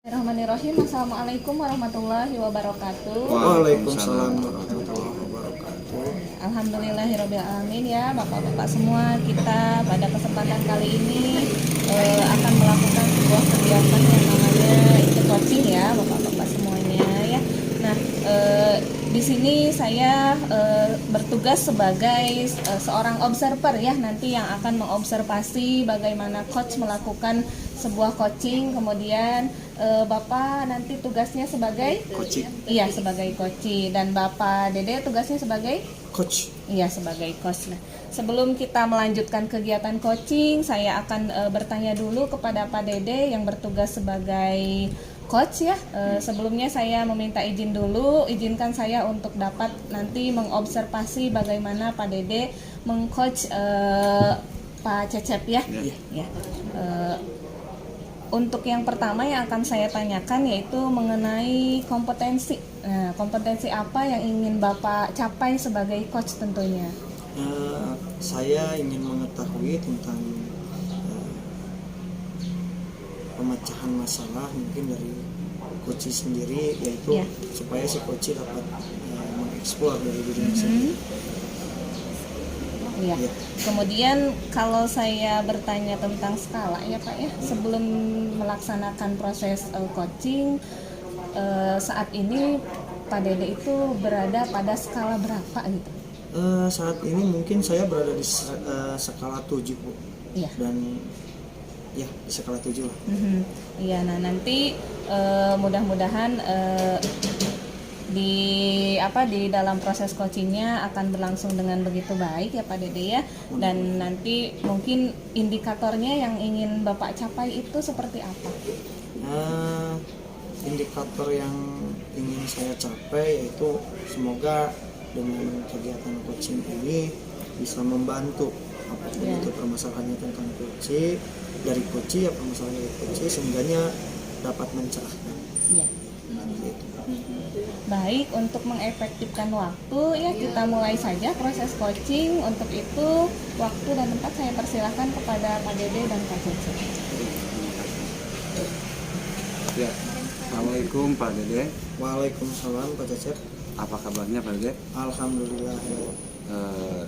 Bismillahirrahmanirrahim. Assalamualaikum warahmatullahi wabarakatuh. Waalaikumsalam warahmatullahi wabarakatuh. Alhamdulillahirobbilalamin ya bapak-bapak semua, kita pada kesempatan kali ini akan melakukan sebuah kegiatan yang namanya ikut coaching ya bapak-bapak semuanya ya. Nah di sini saya bertugas sebagai seorang observer ya, nanti yang akan mengobservasi bagaimana coach melakukan sebuah coaching. Kemudian Bapak nanti tugasnya sebagai Coaching. Iya, sebagai coach, dan Bapak Dede tugasnya sebagai Coach. iya, sebagai coach. Nah, sebelum kita melanjutkan kegiatan coaching, saya akan bertanya dulu kepada Pak Dede yang bertugas sebagai coach ya. Sebelumnya saya meminta izin dulu, izinkan saya untuk dapat nanti mengobservasi bagaimana Pak Dede mengcoach Pak Cecep ya. Ya. Untuk yang pertama yang akan saya tanyakan yaitu mengenai kompetensi. Nah, kompetensi apa yang ingin Bapak capai sebagai coach tentunya? Saya ingin mengetahui tentang pemecahan masalah mungkin dari coach sendiri, yaitu supaya si coach dapat mengeksplor dari dirinya sendiri. Ya. Kemudian kalau saya bertanya tentang skala ya Pak ya, sebelum melaksanakan proses coaching saat ini Pak Dede itu berada pada skala berapa gitu? Saat ini mungkin saya berada di skala 7 Bu. Iya. Dan ya di skala 7 lah. Iya, nah nanti mudah-mudahan di dalam proses coachingnya akan berlangsung dengan begitu baik ya Pak Dede ya. Dan nanti mungkin indikatornya yang ingin Bapak capai itu seperti apa? Indikator yang ingin saya capai yaitu semoga dengan kegiatan coaching ini bisa membantu apapun itu permasalahannya tentang coaching, dari coaching ya permasalahan dari coaching, sehingganya dapat mencerahkan. Iya. Gitu. Baik, untuk mengefektifkan waktu ya kita mulai saja proses coaching. Untuk itu waktu dan tempat saya persilahkan kepada Pak Dede dan Pak Cecep. Ya, Assalamualaikum Pak Dede. Waalaikumsalam Pak Cecep. Apa kabarnya Pak Dede? Alhamdulillah.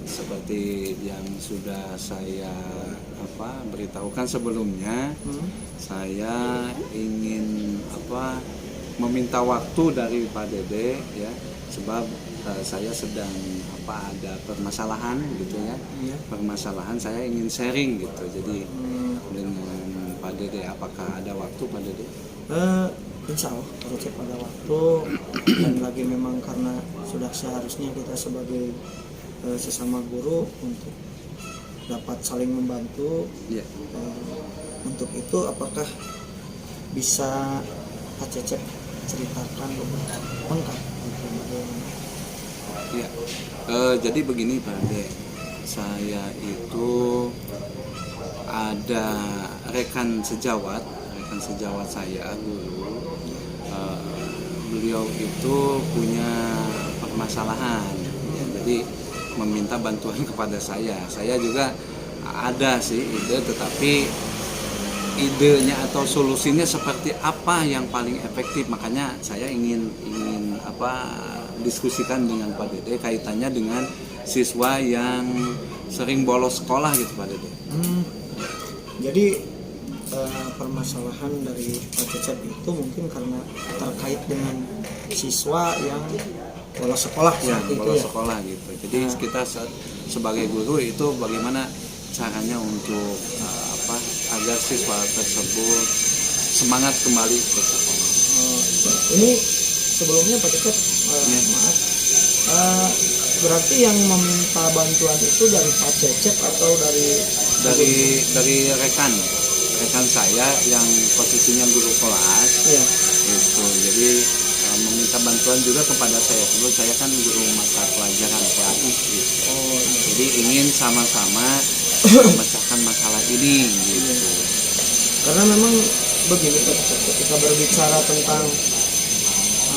Seperti yang sudah saya beritahukan sebelumnya, saya ingin meminta waktu dari Pak Dede ya, sebab saya sedang ada permasalahan gitu ya. Permasalahan saya ingin sharing gitu. Jadi dengan Pak Dede, apakah ada waktu Pak Dede? Insya Allah Pak Cecep ada waktu, dan lagi memang karena sudah seharusnya kita sebagai sesama guru untuk dapat saling membantu. Untuk itu apakah bisa Pak Cecep ceritakan lengkap gitu bagaimana? Ya, jadi begini Pak Dede, saya itu ada rekan sejawat saya guru. Beliau itu punya permasalahan ya, jadi meminta bantuan kepada saya. Saya juga ada sih ide, tetapi idenya atau solusinya seperti apa yang paling efektif, makanya saya ingin diskusikan dengan Pak Dede kaitannya dengan siswa yang sering bolos sekolah gitu Pak Dede. Jadi permasalahan dari Pak Cecep itu mungkin karena terkait dengan siswa yang bolos sekolah bolos sekolah gitu. Jadi kita sebagai guru itu bagaimana caranya untuk agar siswa tersebut semangat kembali ke sekolah. Ini sebelumnya Pak Cecep, maaf, berarti yang meminta bantuan itu dari Pak Cecep atau dari rekan saya yang posisinya guru kelas. Itu jadi meminta bantuan juga kepada saya. Dulu saya kan guru mata pelajaran kreatif gitu. Jadi ingin sama-sama memecahkan masalah ini gitu. Karena memang begini Pak Cecep, ketika berbicara tentang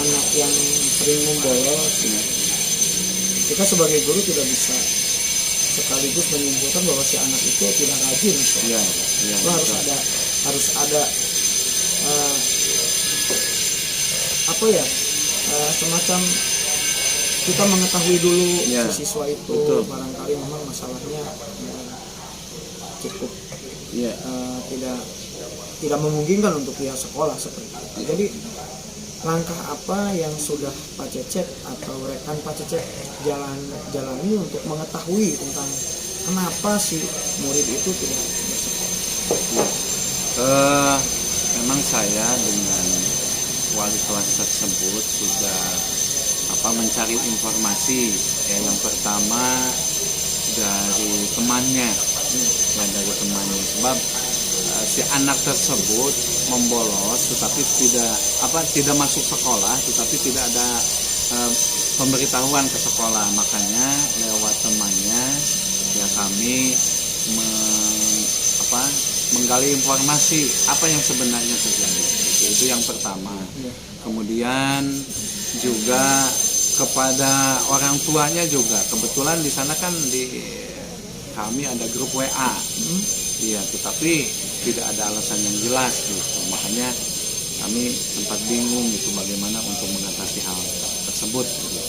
anak yang sering membolos, kita sebagai guru tidak bisa sekaligus menyimpulkan bahwa si anak itu tidak rajin. Harus ada apa ya, semacam kita mengetahui dulu Ya, si siswa itu betul. barangkali memang masalahnya cukup Iya. tidak memungkinkan untuk dia sekolah seperti itu. Jadi langkah apa yang sudah Pak Cecep atau rekan Pak Cecep jalani untuk mengetahui tentang kenapa si murid itu tidak bersekolah? Memang saya dengan wali kelas tersebut sudah mencari informasi ya. Yang pertama dari temannya, ya, dari temannya, sebab si anak tersebut membolos tetapi tidak masuk sekolah, tetapi tidak ada pemberitahuan ke sekolah. Makanya lewat temannya ya kami menggali informasi apa yang sebenarnya terjadi. Itu yang pertama. Kemudian juga kepada orang tuanya juga, kebetulan di sana kan kami ada grup WA. Iya, tetapi tidak ada alasan yang jelas gitu. Makanya kami sempat bingung gitu bagaimana untuk mengatasi hal tersebut gitu.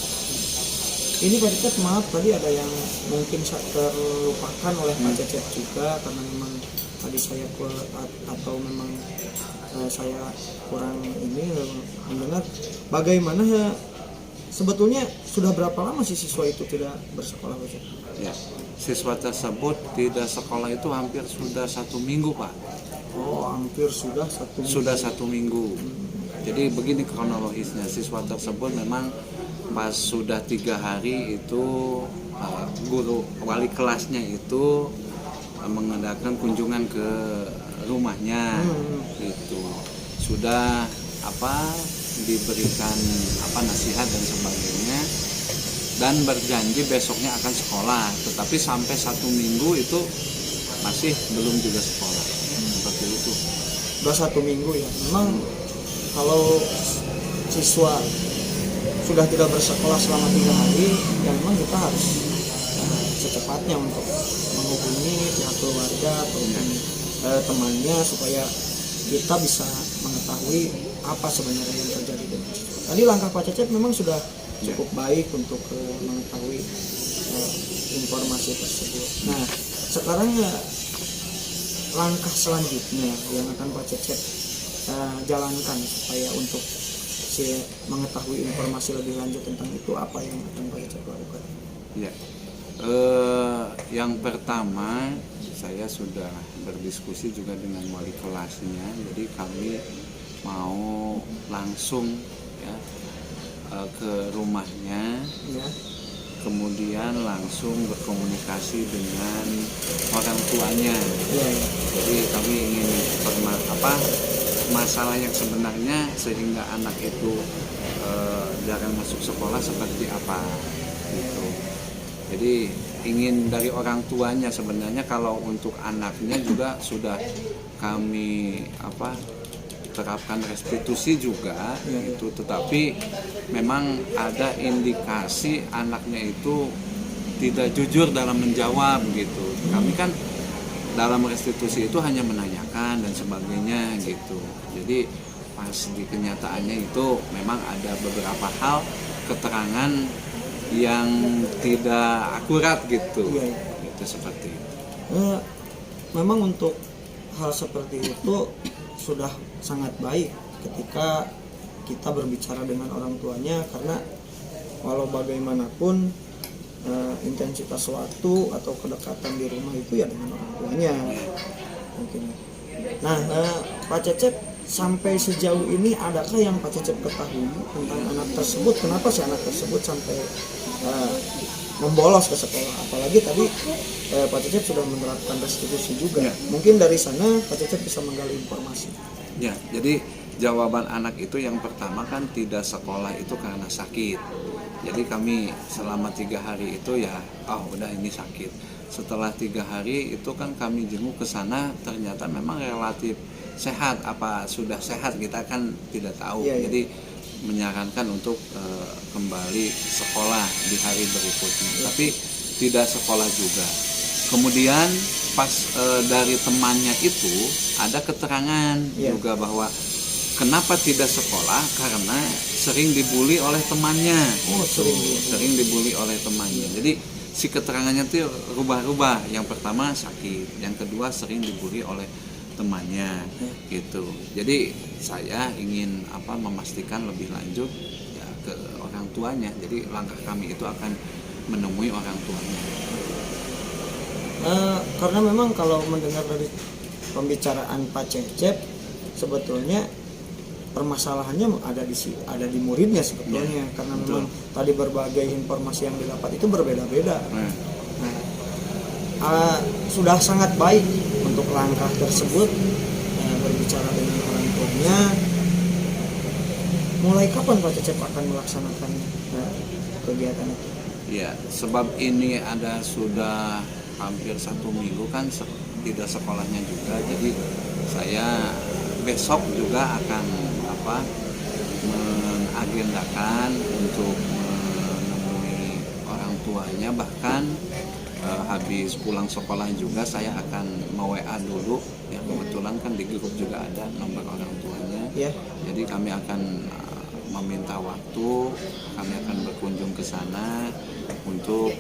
Ini Pak Cecep, maaf tadi ada yang mungkin terlupakan oleh Pak Cecep juga, karena memang tadi saya atau memang saya kurang mendengar bagaimana sebetulnya sudah berapa lama si siswa itu tidak bersekolah, Pak Cecep? Ya, siswa tersebut tidak sekolah itu hampir sudah 1 minggu, Pak. Oh, hampir sudah 1 minggu. Sudah 1 minggu. Jadi begini kronologisnya, siswa tersebut memang pas sudah 3 hari itu guru wali kelasnya itu mengadakan kunjungan ke rumahnya. Gitu. Sudah diberikan nasihat dan sebagainya, dan berjanji besoknya akan sekolah, tetapi sampai 1 minggu itu masih belum juga sekolah. Seperti itu. Sudah 1 minggu ya. Memang kalau siswa sudah tidak bersekolah selama 3 hari, ya memang kita harus secepatnya untuk menghubungi pihak keluarga atau temannya supaya kita bisa mengetahui apa sebenarnya yang terjadi dengan siswa. Tadi langkah Pak Cecep memang sudah cukup baik untuk mengetahui informasi tersebut. Nah, sekarang langkah selanjutnya yang akan Pak Cecep jalankan supaya untuk mengetahui informasi lebih lanjut tentang itu, apa yang akan Pak Cecep lakukan? Ya, yang pertama saya sudah berdiskusi juga dengan wali kelasnya, jadi kami mau langsung ya ke rumahnya, Ya. kemudian langsung berkomunikasi dengan orang tuanya. Ya. Jadi kami ingin masalah yang sebenarnya sehingga anak itu jarang masuk sekolah seperti apa gitu. Jadi ingin dari orang tuanya sebenarnya. Kalau untuk anaknya juga sudah kami terapkan restitusi juga itu, tetapi memang ada indikasi anaknya itu tidak jujur dalam menjawab gitu. Kami kan dalam restitusi itu hanya menanyakan dan sebagainya gitu. Jadi pas di kenyataannya itu memang ada beberapa hal keterangan yang tidak akurat gitu. Itu seperti itu. Memang untuk hal seperti itu sudah sangat baik ketika kita berbicara dengan orang tuanya, karena walau bagaimanapun intensitas waktu atau kedekatan di rumah itu ya dengan orang tuanya mungkin. Nah, Pak Cecep, sampai sejauh ini adakah yang Pak Cecep ketahui tentang anak tersebut? Kenapa si anak tersebut sampai membolos ke sekolah? Apalagi tadi Pak Cecep sudah menerapkan restitusi juga. Mungkin dari sana Pak Cecep bisa menggali informasi. Ya, jadi jawaban anak itu yang pertama kan tidak sekolah itu karena sakit. Jadi kami selama 3 hari itu ya, udah ini sakit. Setelah 3 hari itu kan kami jenguk ke sana, ternyata memang relatif sehat. Apa sudah sehat kita kan tidak tahu. Jadi menyarankan untuk kembali sekolah di hari berikutnya, tapi tidak sekolah juga. Kemudian pas dari temannya itu ada keterangan juga bahwa kenapa tidak sekolah? Karena sering dibully oleh temannya. Oh, Sering dibully oleh temannya. Jadi si keterangannya tuh rubah-rubah. Yang pertama sakit, yang kedua sering dibully oleh temannya, gitu. Jadi saya ingin memastikan lebih lanjut ya ke orang tuanya. Jadi langkah kami itu akan menemui orang tuanya. Karena memang kalau mendengar dari pembicaraan Pak Cecep, sebetulnya permasalahannya ada di muridnya sebetulnya, karena memang tadi berbagai informasi yang didapat itu berbeda-beda. Sudah sangat baik untuk langkah tersebut, berbicara dengan orang tuanya. Mulai kapan Pak Cecep akan melaksanakan kegiatan itu? Ya, sebab ini sudah hampir 1 minggu kan tidak sekolahnya juga, jadi saya besok juga akan mengagendakan untuk menemui orang tuanya. Bahkan habis pulang sekolah juga saya akan WA dulu ya, kebetulan kan di grup juga ada nomor orang tuanya ya. Jadi kami akan meminta waktu, kami akan berkunjung ke sana untuk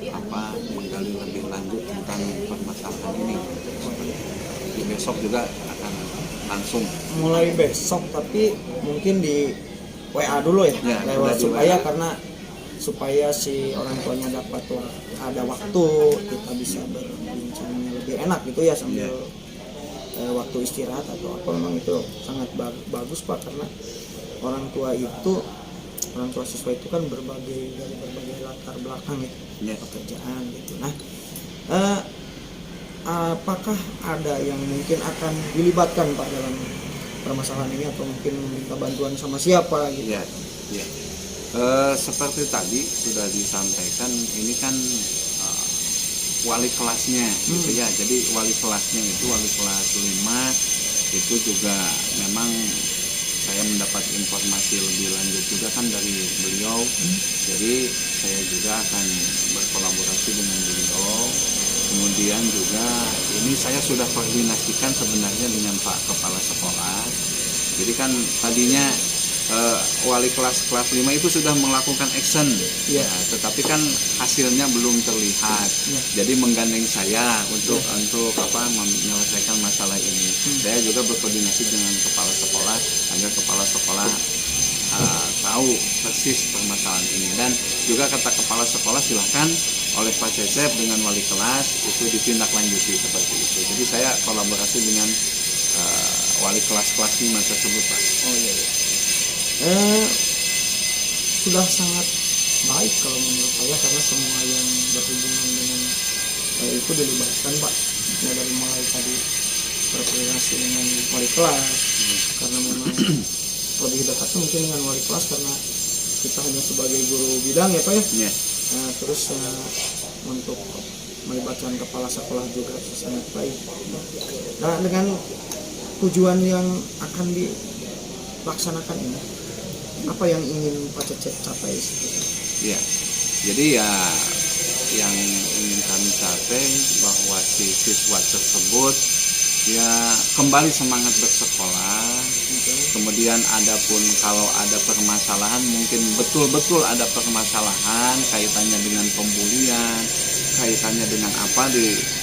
menggali lebih lanjut tentang permasalahan ini. Jadi besok juga akan langsung. Mulai besok, tapi mungkin di WA dulu ya lewat supaya si orang tuanya dapat ada waktu, kita bisa berbincangnya lebih enak gitu ya sambil waktu istirahat atau apa. Memang itu sangat bagus Pak, karena orang tua siswa itu kan dari berbagai latar belakang gitu, pekerjaan gitu. Nah, apakah ada yang mungkin akan dilibatkan Pak dalam permasalahan ini, atau mungkin meminta bantuan sama siapa gitu? Ya. Seperti tadi sudah disampaikan, ini kan wali kelasnya gitu ya. Jadi wali kelasnya itu wali kelas 5 itu juga memang saya mendapat informasi lebih lanjut juga kan dari beliau. Jadi saya juga akan berkolaborasi dengan beliau. Kemudian juga ini saya sudah koordinasikan sebenarnya dengan Pak Kepala Sekolah. Jadi kan tadinya wali kelas 5 itu sudah melakukan action, ya, tetapi kan hasilnya belum terlihat. Jadi menggandeng saya untuk menyelesaikan masalah ini. Saya juga berkoordinasi dengan kepala sekolah agar kepala sekolah tahu persis permasalahan ini, dan juga kata kepala sekolah silahkan oleh Pak Cecep dengan wali kelas itu ditindaklanjuti seperti itu. Jadi saya kolaborasi dengan wali kelas 5 tersebut Pak. Oh iya. Sudah sangat baik kalau menurut saya, karena semua yang berhubungan dengan itu dilibatkan Pak. Dari mulai tadi berkoordinasi dengan wali kelas, karena memang lebih dekatnya mungkin dengan wali kelas karena kita hanya sebagai guru bidang ya Pak ya. Terus untuk melibatkan kepala sekolah juga sangat baik. Nah, dengan tujuan yang akan dilaksanakan ini, apa yang ingin Pak Cecep capai? Ya, jadi yang ingin kami capai bahwa si siswa tersebut kembali semangat bersekolah. Kemudian adapun kalau ada permasalahan, mungkin betul-betul ada permasalahan kaitannya dengan pembulian, kaitannya dengan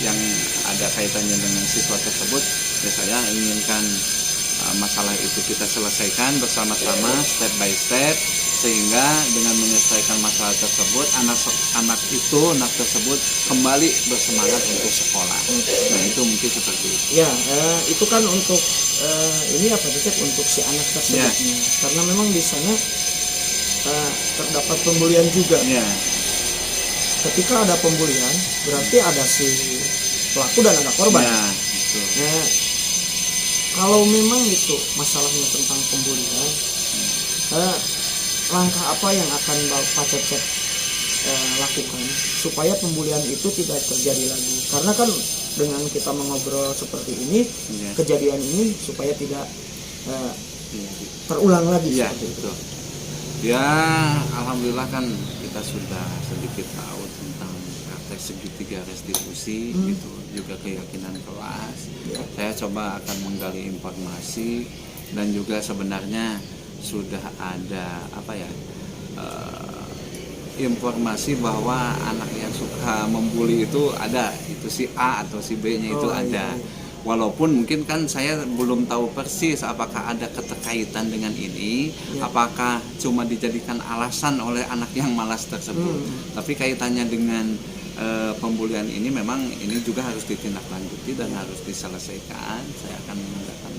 yang ada kaitannya dengan siswa tersebut, saya inginkan masalah itu kita selesaikan bersama-sama step by step, sehingga dengan menyelesaikan masalah tersebut anak tersebut kembali bersemangat untuk sekolah. Nah, itu mungkin seperti itu. Ya, itu kan untuk ini apa Cecep, untuk si anak tersebutnya. Karena memang di sana terdapat pembulian juga. Ketika ada pembulian, berarti ada si pelaku dan ada korban. Kalau memang itu masalahnya tentang pembulian, langkah apa yang akan Pak Cecep lakukan supaya pembulian itu tidak terjadi lagi? Karena kan dengan kita mengobrol seperti ini, kejadian ini supaya tidak terulang lagi. Seperti itu. Ya, alhamdulillah kan kita sudah sedikit tahu tentang praktek segitiga restitusi, itu juga keyakinan kelas. Saya coba akan menggali informasi dan juga sebenarnya sudah ada informasi bahwa anak yang suka membuli itu ada, itu si A atau si B-nya itu ada. Walaupun mungkin kan saya belum tahu persis apakah ada keterkaitan dengan ini, apakah cuma dijadikan alasan oleh anak yang malas tersebut. Tapi kaitannya dengan pembulian ini memang ini juga harus ditindaklanjuti dan harus diselesaikan. Saya akan mengadakan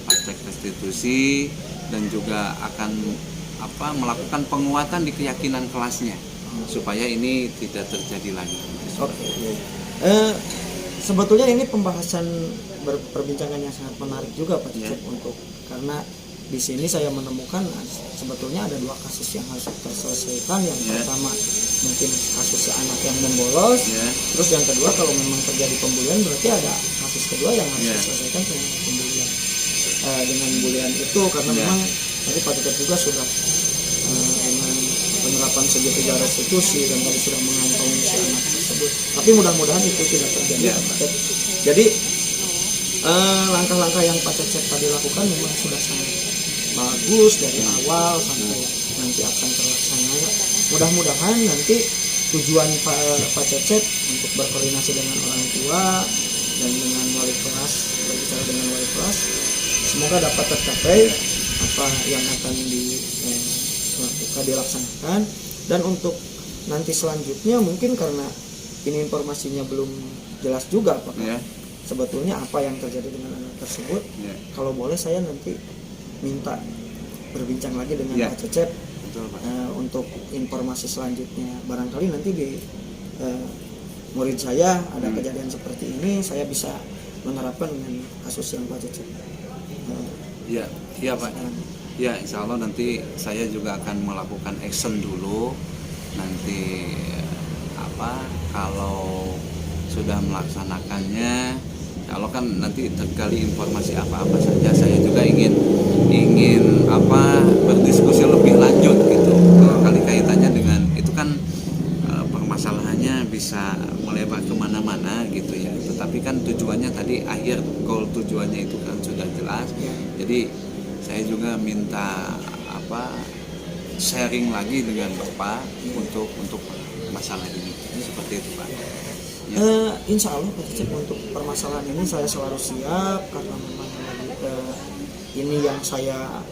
praktek restitusi dan juga akan melakukan penguatan di keyakinan kelasnya supaya ini tidak terjadi lagi. Oke. Sebetulnya ini pembahasan perbincangan yang sangat menarik juga Pak Cecep untuk karena di sini saya menemukan sebetulnya ada dua kasus yang harus terselesaikan. Yang pertama mungkin kasus si anak yang membolos, terus yang kedua kalau memang terjadi pembulian berarti ada kasus kedua yang harus diselesaikan dengan pembulian. Dengan bulian itu karena memang tadi Pak Cecep juga sudah dengan penerapan segitiga restitusi dan tadi sudah mengantongi si anak tersebut. Tapi mudah-mudahan itu tidak terjadi. Jadi langkah-langkah yang Pak Cecep tadi lakukan memang sudah sangat bagus dari awal sampai nanti akan terlaksana. Mudah-mudahan nanti tujuan Pak Cecep untuk berkoordinasi dengan orang tua dan dengan wali kelas, berbicara dengan wali kelas, semoga dapat tercapai apa yang akan dilaksanakan. Dan untuk nanti selanjutnya mungkin karena ini informasinya belum jelas juga Pak, sebetulnya apa yang terjadi dengan anak tersebut. Kalau boleh saya nanti minta berbincang lagi dengan Pak Cecep. Betul, Pak. Untuk informasi selanjutnya barangkali nanti di murid saya ada kejadian seperti ini, saya bisa menerapkan dengan kasus yang Pak Cecep. Iya Pak. Ya, insya Allah nanti saya juga akan melakukan action dulu. Nanti kalau sudah melaksanakannya, kalau kan nanti tergali informasi apa-apa saja, saya juga ingin berdiskusi lebih lanjut gitu. Kali kaitannya dengan itu kan permasalahannya bisa melebar kemana-mana gitu ya. Tetapi kan tujuannya tadi akhir goal tujuannya itu kan sudah jelas. Jadi saya juga minta sharing lagi dengan Bapak untuk masalah ini seperti itu Pak. Insya Allah Pak Cecep untuk permasalahan ini saya selalu siap karena memang ini yang saya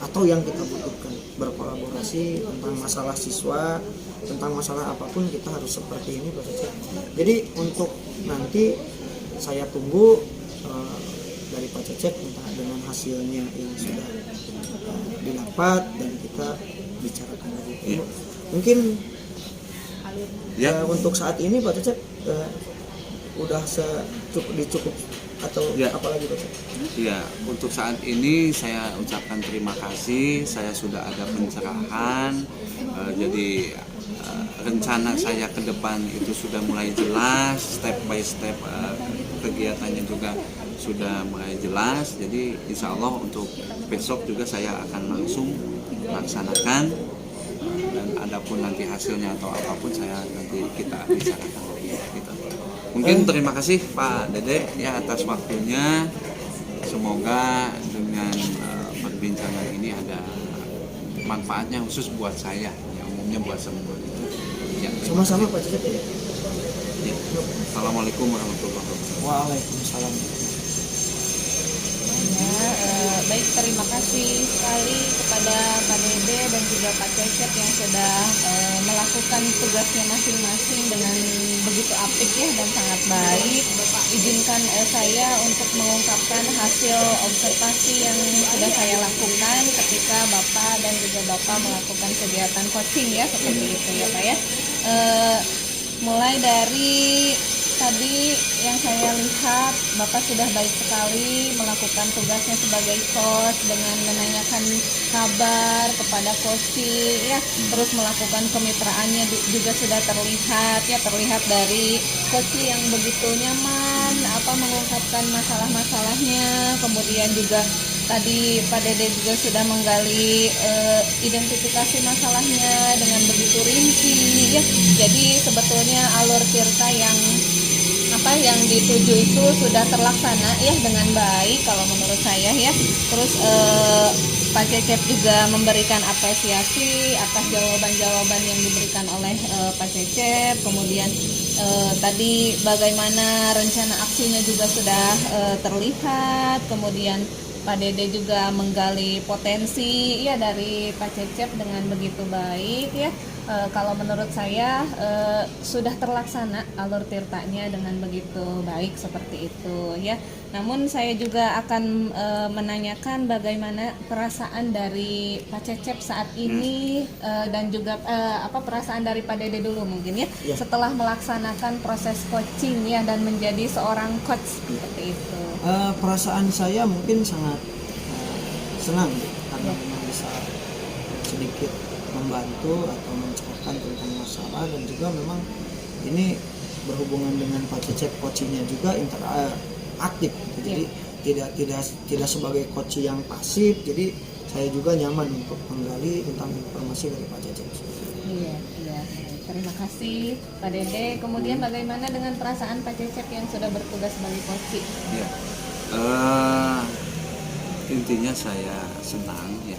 atau yang kita butuhkan, berkolaborasi tentang masalah siswa, tentang masalah apapun kita harus seperti ini Pak Cecep. Jadi untuk nanti saya tunggu dari Pak Cecep dengan hasilnya yang sudah didapat dan kita bicarakan lagi. Mungkin untuk saat ini Pak Cecep udah dicukup atau apalagi Pak Cecep? Ya, untuk saat ini saya ucapkan terima kasih. Saya sudah ada pencerahan. Jadi rencana saya ke depan itu sudah mulai jelas, step by step kegiatannya juga sudah mulai jelas. Jadi insya Allah untuk besok juga saya akan langsung laksanakan, dan adapun nanti hasilnya atau apapun nanti kita bicarakan gitu. Mungkin terima kasih Pak Dede ya atas waktunya. Semoga dengan perbincangan ini ada manfaatnya khusus buat saya, ya umumnya buat semua. Ya, sama-sama Pak Cecep ya. Assalamualaikum warahmatullahi wabarakatuh. Waalaikumsalam. Baik, terima kasih sekali kepada Pak Dede dan juga Pak Cecep yang sudah melakukan tugasnya masing-masing dengan begitu apik ya dan sangat baik. Izinkan saya untuk mengungkapkan hasil observasi yang sudah saya lakukan ketika Bapak dan juga Bapak melakukan kegiatan coaching ya seperti itu ya Pak ya. Mulai dari tadi yang saya lihat Bapak sudah baik sekali melakukan tugasnya sebagai coach dengan menanyakan kabar kepada coaching ya, terus melakukan kemitraannya juga sudah terlihat dari coaching yang begitu nyaman mengungkapkan masalahnya. Kemudian juga tadi Pak Dede juga sudah menggali identifikasi masalahnya dengan begitu rinci ya. Jadi sebetulnya alur cerita yang apa yang dituju itu sudah terlaksana ya dengan baik kalau menurut saya ya. Terus Pak Cecep juga memberikan apresiasi atas jawaban-jawaban yang diberikan oleh Pak Cecep. Kemudian tadi bagaimana rencana aksinya juga sudah terlihat. Kemudian Pak Dede juga menggali potensi ya dari Pak Cecep dengan begitu baik ya. Kalau menurut saya sudah terlaksana alur tirtanya dengan begitu baik seperti itu ya. Namun saya juga akan menanyakan bagaimana perasaan dari Pak Cecep saat ini dan juga perasaan dari Pak Dede dulu mungkin ya, setelah melaksanakan proses coaching ya dan menjadi seorang coach seperti itu. Perasaan saya mungkin sangat senang karena memang bisa sedikit membantu atau mencerahkan tentang masalah, dan juga memang ini berhubungan dengan Pak Cecep coachingnya juga interaktif, jadi tidak sebagai coach yang pasif, jadi saya juga nyaman untuk menggali tentang informasi dari Pak Cecep. Iya. Terima kasih Pak Dede. Kemudian bagaimana dengan perasaan Pak Cecep yang sudah bertugas sebagai coach? Ya, intinya saya senang ya,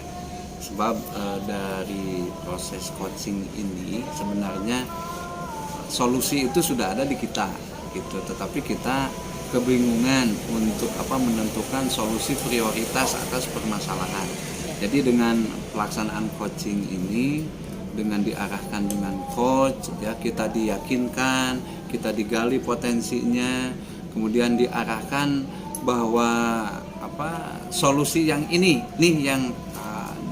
sebab dari proses coaching ini sebenarnya solusi itu sudah ada di kita gitu, tetapi kita kebingungan untuk menentukan solusi prioritas atas permasalahan. Jadi dengan pelaksanaan coaching ini, dengan diarahkan dengan coach ya, kita diyakinkan, kita digali potensinya, kemudian diarahkan bahwa solusi yang ini nih yang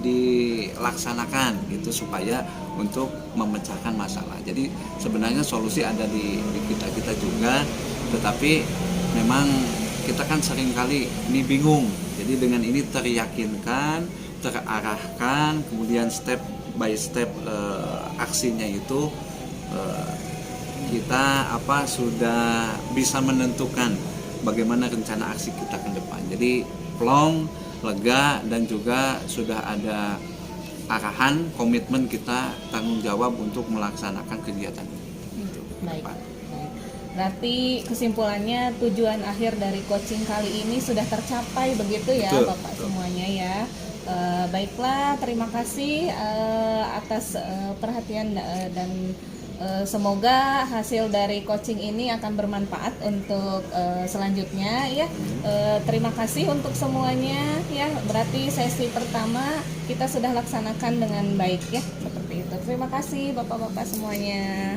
dilaksanakan gitu supaya untuk memecahkan masalah. Jadi sebenarnya solusi ada di kita juga, tetapi memang kita kan seringkali ini bingung. Jadi dengan ini teryakinkan, terarahkan, kemudian step by step aksinya itu kita sudah bisa menentukan bagaimana rencana aksi kita ke depan. Jadi plong, lega, dan juga sudah ada arahan, komitmen kita, tanggung jawab untuk melaksanakan kegiatan ini. Baik. Berarti kesimpulannya tujuan akhir dari coaching kali ini sudah tercapai begitu ya. Betul, Bapak semuanya ya. Baiklah, terima kasih atas perhatian dan semoga hasil dari coaching ini akan bermanfaat untuk selanjutnya ya. Terima kasih untuk semuanya ya. Berarti sesi pertama kita sudah laksanakan dengan baik ya, seperti itu. Terima kasih Bapak-bapak semuanya.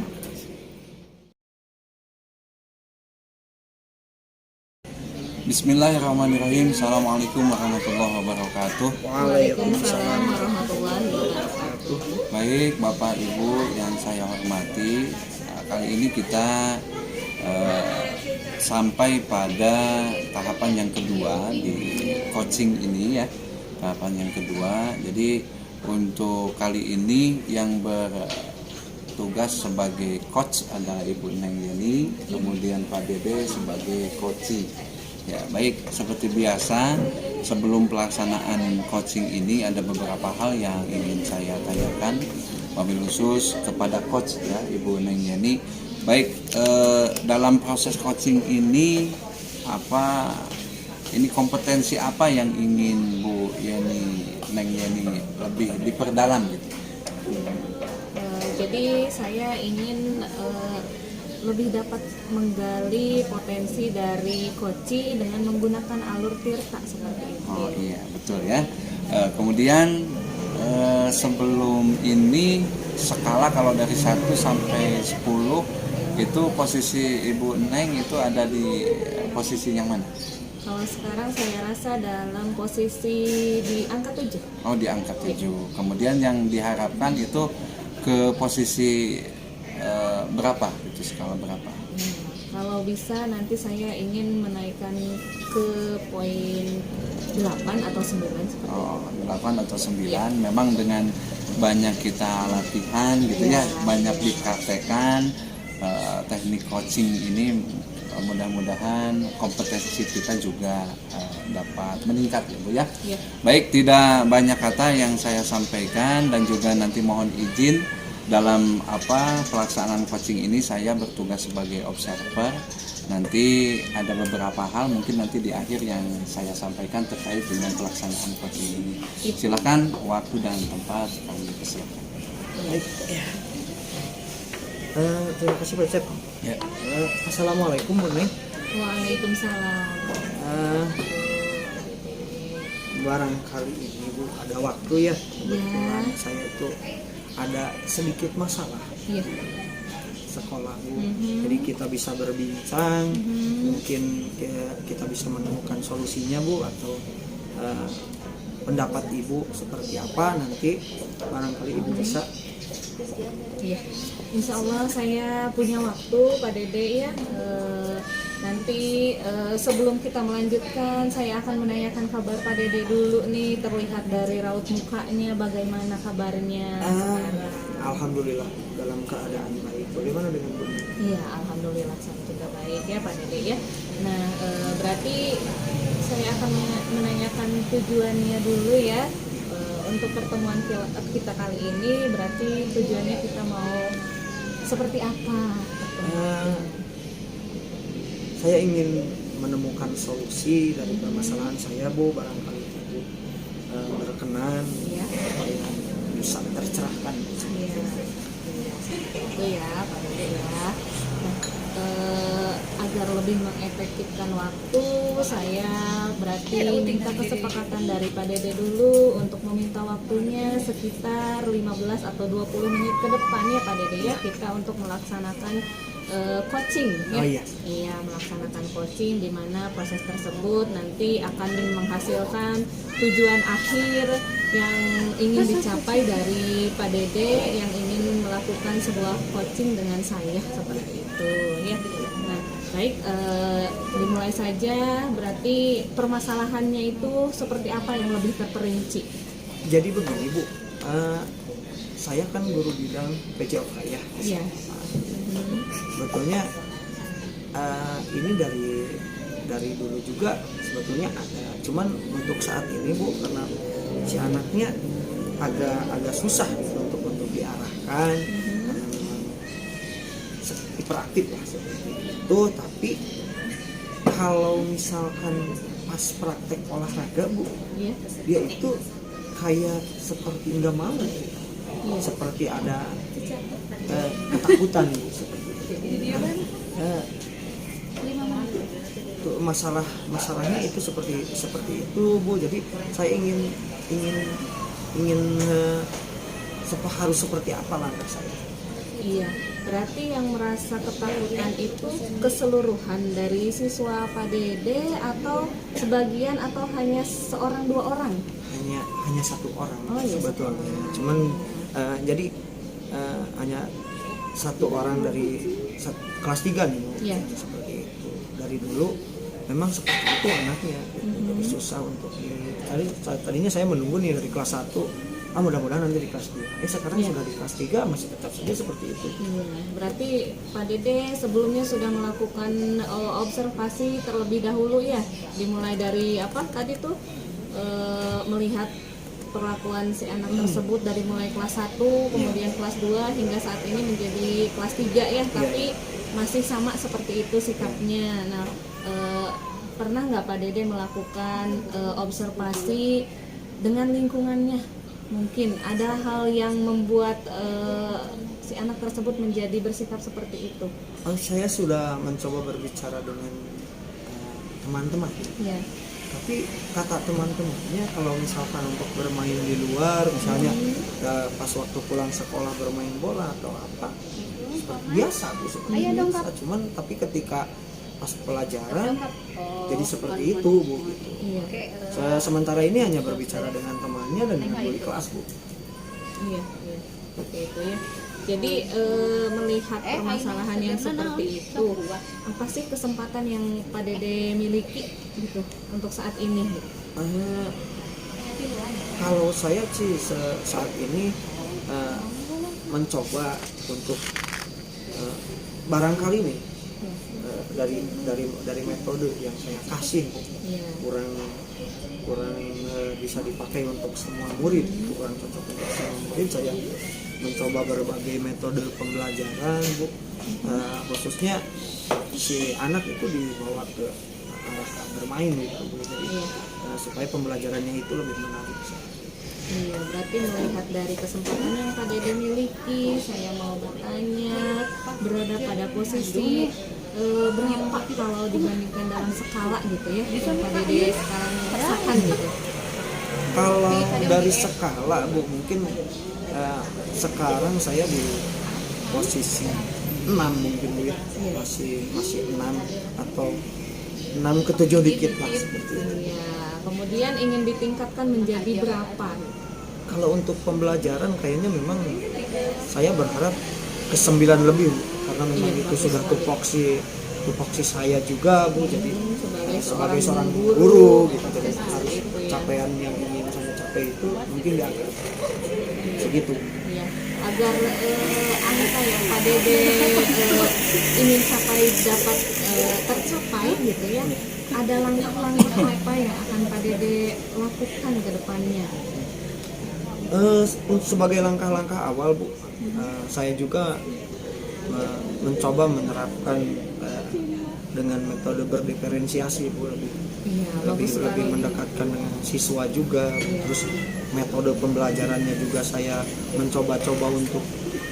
Bismillahirrahmanirrahim. Assalamualaikum warahmatullahi wabarakatuh. Waalaikumsalam warahmatullahi wabarakatuh. Baik Bapak Ibu yang saya hormati, kali ini kita sampai pada tahapan yang kedua di coaching ini ya, tahapan yang kedua. Jadi untuk kali ini yang bertugas sebagai coach adalah Ibu Neng Yeni, kemudian Pak Dede sebagai coachee. Ya, baik, seperti biasa sebelum pelaksanaan coaching ini ada beberapa hal yang ingin saya tanyakan wabil khusus kepada coach ya, Ibu Neng Yeni. Baik, dalam proses coaching ini kompetensi apa yang ingin Bu Yeni, Neng Yeni lebih diperdalam gitu? Jadi saya ingin lebih dapat menggali potensi dari koci dengan menggunakan alur tirta seperti itu. Oh iya, betul ya. Kemudian sebelum ini skala kalau dari 1 sampai 10 itu posisi Ibu Neng itu ada di posisi yang mana? Kalau sekarang saya rasa dalam posisi di angka 7. Oh, di angka 7. Kemudian yang diharapkan itu ke posisi berapa? Itu skala berapa? Kalau bisa nanti saya ingin menaikkan ke poin 8 atau 9 seperti itu. 8 atau 9 ya. Memang dengan banyak kita latihan gitu ya, banyak dipraktekkan teknik coaching ini, mudah-mudahan kompetensi kita juga dapat meningkat ya Bu ya. Baik, tidak banyak kata yang saya sampaikan dan juga nanti mohon izin dalam pelaksanaan coaching ini saya bertugas sebagai observer nanti ada beberapa hal mungkin nanti di akhir yang saya sampaikan terkait dengan pelaksanaan coaching ini. Silakan waktu dan tempat kami persilakan. Baik. Ya. Terima kasih Pak Cep. Ya. Assalamualaikum Bu Neng. Waalaikumsalam. Barangkali ini Bu ada waktu ya. Kebetulan saya itu ada sedikit masalah Iya. sekolah Bu. Jadi kita bisa berbincang, mungkin kita bisa menemukan solusinya Bu, atau pendapat Ibu seperti apa, nanti barangkali Ibu bisa. Iya, Insya Allah saya punya waktu Pak Dede ya. Nanti sebelum kita melanjutkan, saya akan menanyakan kabar Pak Dede dulu nih. Terlihat dari raut mukanya bagaimana kabarnya sekarang. Alhamdulillah dalam keadaan baik. Bagaimana dengan Bu? Iya, alhamdulillah saya juga baik ya Pak Dede ya. Nah, berarti saya akan menanyakan tujuannya dulu ya. Untuk pertemuan kita kali ini, berarti tujuannya kita mau seperti apa? Saya ingin menemukan solusi dari permasalahan saya Bu, barangkali Ibu berkenan Ya. supaya bisa tercerahkan. Iya, itu ya Pak Dede ya. Nah, agar lebih mengefektifkan waktu, saya berarti minta kesepakatan dari Pak Dede dulu untuk meminta waktunya sekitar 15 atau 20 menit ke depan ya Pak Dede ya, kita untuk melaksanakan coaching ya. Oh iya. Iya, melaksanakan coaching di mana proses tersebut nanti akan menghasilkan tujuan akhir yang ingin dicapai dari Pak Dede yang ingin melakukan sebuah coaching dengan saya seperti itu ya. Nah, baik, dimulai saja. Berarti permasalahannya itu seperti apa yang lebih terperinci? Jadi begini Bu, saya kan guru bidang PJOK ya. Iya. Sebetulnya ini dari dulu juga sebetulnya ada, cuman untuk saat ini Bu, karena si anaknya agak susah gitu untuk diarahkan, karena memang hiperaktif lah seperti itu. Tapi kalau misalkan pas praktek olahraga Bu, Iya. dia itu kayak seperti nggak mau, seperti ada ketakutan Bu, seperti itu. Masalahnya itu seperti itu Bu. Jadi saya ingin harus seperti apa langkah saya. Iya, berarti yang merasa ketakutan itu keseluruhan dari siswa Pak Dede atau sebagian atau hanya seorang dua orang? Hanya satu orang. Oh, iya, sebetulnya. Cuman jadi hanya satu orang dari kelas 3 nih Bu. Iya. Seperti itu. Dari dulu memang seperti itu anaknya. Jadi susah untuk tadinya saya menunggu nih dari kelas 1. Mudah-mudahan nanti di kelas 2. Sekarang sudah di kelas 3 masih tetap saja seperti itu. Iya, berarti Pak Dede sebelumnya sudah melakukan observasi terlebih dahulu ya, dimulai dari apa tadi tuh melihat perlakuan si anak tersebut dari mulai kelas 1, kemudian kelas 2 hingga saat ini menjadi kelas 3 ya, tapi masih sama seperti itu sikapnya. Nah, pernah nggak Pak Dede melakukan observasi dengan lingkungannya? Mungkin ada hal yang membuat si anak tersebut menjadi bersikap seperti itu. Saya sudah mencoba berbicara dengan teman-teman. Ya. Tapi kata teman-temannya kalau misalkan untuk bermain di luar, misalnya pas waktu pulang sekolah bermain bola atau apa, seperti biasa Bu, seperti biasa. Cuman tapi ketika pas pelajaran jadi seperti itu Bu gitu. Iya. Saya sementara ini hanya berbicara dengan temannya dan dengan wali kelas Bu. Iya, seperti itu ya. Jadi melihat permasalahan yang seperti itu, apa sih kesempatan yang Pak Dede miliki gitu untuk saat ini? Kalau saya sih saat ini mencoba untuk barangkali nih dari metode yang saya kasih kurang bisa dipakai untuk semua murid, kurang cocok untuk semua murid. Saya mencoba berbagai metode pembelajaran Bu, khususnya si anak itu dibawa ke arah bermain gitu Bu. Jadi Iya. supaya pembelajarannya itu lebih menarik. Iya, berarti melihat dari kesempatan yang Pak Dede miliki, saya mau bertanya, berada pada posisi berapa kalau dibandingkan dalam skala gitu ya, yang Pak Dede sekarang rasakan gitu. Kalau dari skala Bu, mungkin sekarang saya di posisi 6 mungkin Bu ya. Masih 6 atau 6 ke 7 dikit lah seperti itu. Iya, kemudian ingin ditingkatkan menjadi berapa? Kalau untuk pembelajaran kayaknya memang saya berharap ke 9 lebih Bu. Karena memang Iya, itu bagus sudah sekali. tupoksi saya juga Bu. Jadi Sebagai seorang guru guru gitu, jadi seperti harus itu ya. capaian yang ingin saya capai itu mungkin di angka segitu. Ya, agar angka yang Pak Dede ingin capai dapat tercapai gitu ya. Ada langkah-langkah apa yang akan Pak Dede lakukan ke depannya? Sebagai langkah-langkah awal Bu, saya juga mencoba menerapkan dengan metode berdiferensiasi Bu, Iya, lebih bagus sekali. mendekatkan dengan siswa juga. Terus metode pembelajarannya juga saya mencoba-coba untuk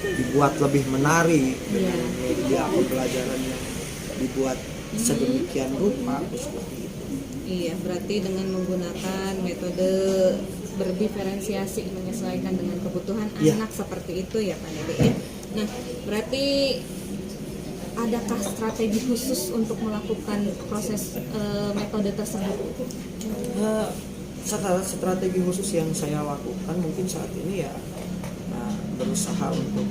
dibuat lebih menarik dengan media pembelajarannya dibuat sedemikian rupa seperti itu. Iya, berarti dengan menggunakan metode berdiferensiasi menyesuaikan dengan kebutuhan Iya. anak seperti itu ya Pak Dede ya. Nah, berarti adakah strategi khusus untuk melakukan proses metode tersebut? Strategi khusus yang saya lakukan mungkin saat ini ya berusaha untuk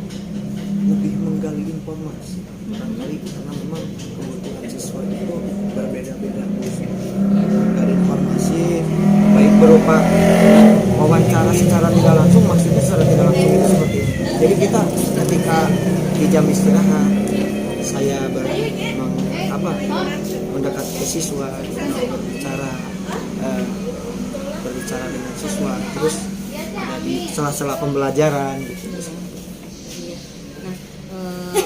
lebih menggali informasi. Barangkali karena memang kebutuhan siswa itu berbeda-beda. Menggali informasi baik berupa wawancara secara tidak langsung, maksudnya secara tidak langsung itu seperti ini. Jadi kita ketika di jam istirahat saya mendekat ke siswa, berbicara dengan siswa, terus di sela-sela pembelajaran gitu. Nah,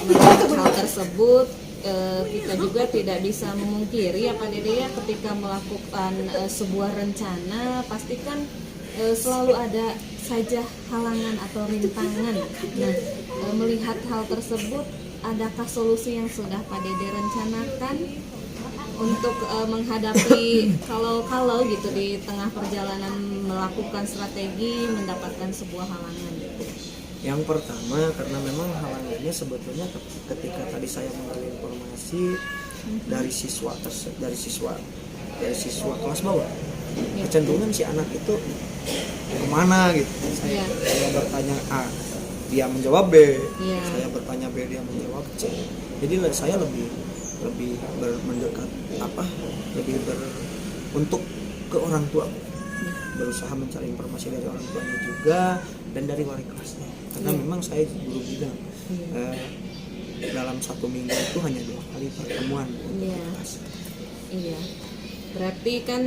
melihat hal tersebut kita juga tidak bisa memungkiri ya Pak Dede ya, ketika melakukan sebuah rencana pastikan selalu ada saja halangan atau rintangan. Nah, melihat hal tersebut, adakah solusi yang sudah Pak Dede rencanakan untuk menghadapi kalau gitu di tengah perjalanan melakukan strategi mendapatkan sebuah halangan gitu? Yang pertama, karena memang halangannya sebetulnya ketika tadi saya mengambil informasi dari siswa kelas bawah, kecenderungan si anak itu kemana gitu. Saya bertanya A, dia menjawab B. Saya bertanya B, dia menjawab C. Jadi saya lebih mendekat untuk ke orang tua, berusaha mencari informasi dari orang tuanya juga dan dari wali kelasnya. Karena memang saya guru bidang, dalam 1 minggu itu hanya 2 kali pertemuan. Iya. Berarti kan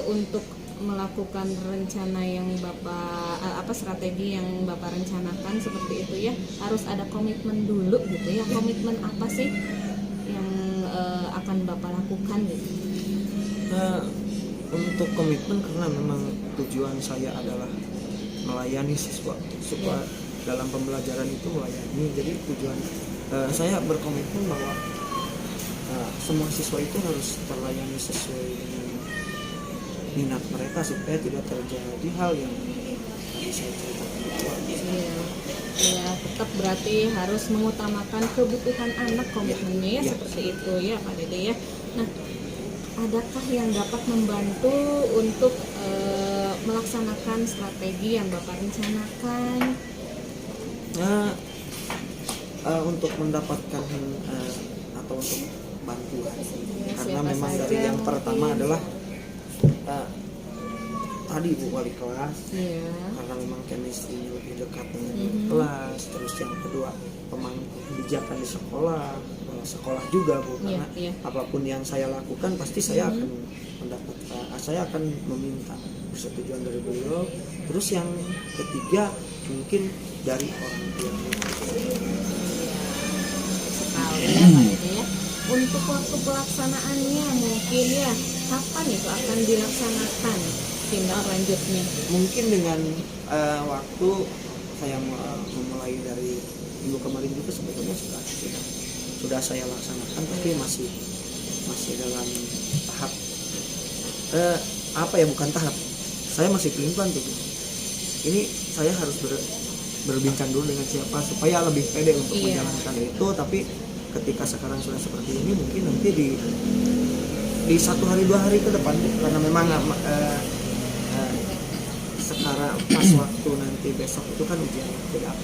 untuk melakukan rencana yang Bapak strategi yang Bapak rencanakan seperti itu ya, harus ada komitmen dulu gitu ya. Komitmen apa sih yang akan Bapak lakukan gitu? Untuk komitmen, karena memang tujuan saya adalah melayani siswa dalam pembelajaran itu melayani. Jadi tujuan saya berkomitmen bahwa semua siswa itu harus terlayani sesuai dengan minat mereka supaya tidak terjadi hal yang saya ceritakan. Iya, tetap berarti harus mengutamakan kebutuhan anak, komitmennya ya, seperti itu ya Pak Dede ya. Nah, adakah yang dapat membantu untuk melaksanakan strategi yang Bapak rencanakan? Untuk mendapatkan atau untuk bantuan, karena memang dari yang pertama adalah tadi Bu, wali kelas, karena memang chemistry lebih dekat dengan kelas. Terus yang kedua, pemangku kebijakan di sekolah juga Bu, karena apapun yang saya lakukan pasti saya akan saya akan meminta persetujuan dari beliau. Terus yang ketiga mungkin dari orang tua. Sekali ya Pak Dede ya. untuk waktu pelaksanaannya mungkin ya kapan itu akan dilaksanakan tindak lanjutnya? Mungkin dengan waktu saya memulai dari minggu kemarin juga sebetulnya sudah saya laksanakan, tapi masih dalam tahap bukan tahap, saya masih pelan tuh. Ini saya harus berbincang dulu dengan siapa supaya lebih pede untuk menjalankan itu. Tapi ketika sekarang sudah seperti ini, mungkin nanti di 1 hari 2 hari ke depan, karena memang sekarang pas waktu nanti besok itu kan ujian, tidak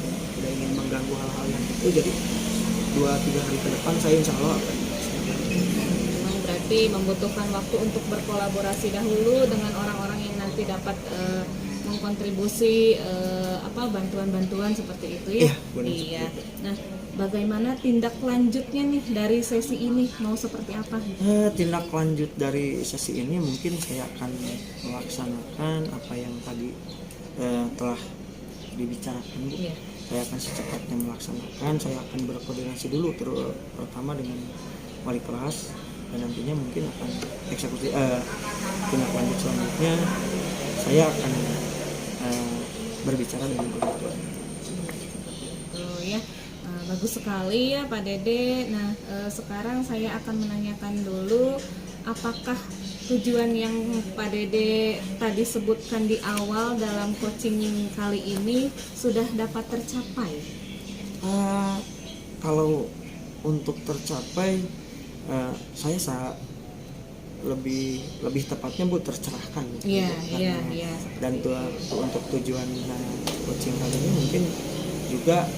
ingin mengganggu hal-hal yang itu, jadi 2-3 hari ke depan saya insya Allah akan Memang berarti membutuhkan waktu untuk berkolaborasi dahulu dengan orang-orang yang nanti dapat mengkontribusi bantuan-bantuan seperti itu ya. Iya. Nah, bagaimana tindak lanjutnya nih dari sesi ini, mau seperti apa? Tindak lanjut dari sesi ini mungkin saya akan melaksanakan apa yang tadi telah dibicarakan, Bu. Iya. Saya akan secepatnya melaksanakan. Saya akan berkoordinasi dulu terutama dengan wali kelas, dan nantinya mungkin akan eksekusi tindak lanjut selanjutnya. Saya akan berbicara dengan guru. Ya, bagus sekali ya Pak Dede. Nah, sekarang saya akan menanyakan dulu, apakah tujuan yang Pak Dede tadi sebutkan di awal dalam coaching kali ini sudah dapat tercapai? Kalau untuk tercapai, saya lebih tepatnya Bu tercerahkan. Iya. Dan untuk tujuan coaching kali ini mungkin juga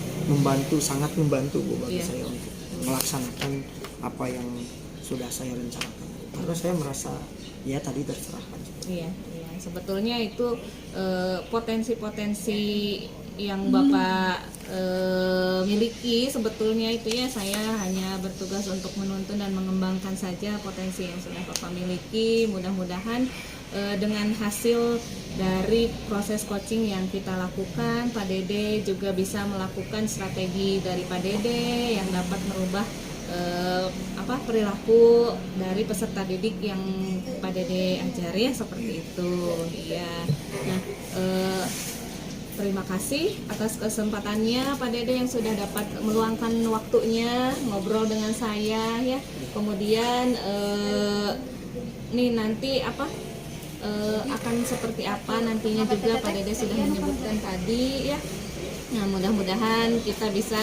sangat membantu Bu bagi saya untuk melaksanakan apa yang sudah saya rencanakan. Karena saya merasa ya tadi tercerahkan. Iya. Sebetulnya itu potensi-potensi yang Bapak miliki sebetulnya itu ya, saya hanya bertugas untuk menuntun dan mengembangkan saja potensi yang sudah Bapak miliki. Mudah-mudahan dengan hasil dari proses coaching yang kita lakukan, Pak Dede juga bisa melakukan strategi dari Pak Dede yang dapat merubah perilaku dari peserta didik yang Pak Dede ajari ya, seperti itu. Iya. Nah, terima kasih atas kesempatannya Pak Dede yang sudah dapat meluangkan waktunya ngobrol dengan saya ya. Kemudian nanti akan seperti apa nantinya juga Pak Dede sudah menyebutkan tadi ya. Nah, mudah-mudahan kita bisa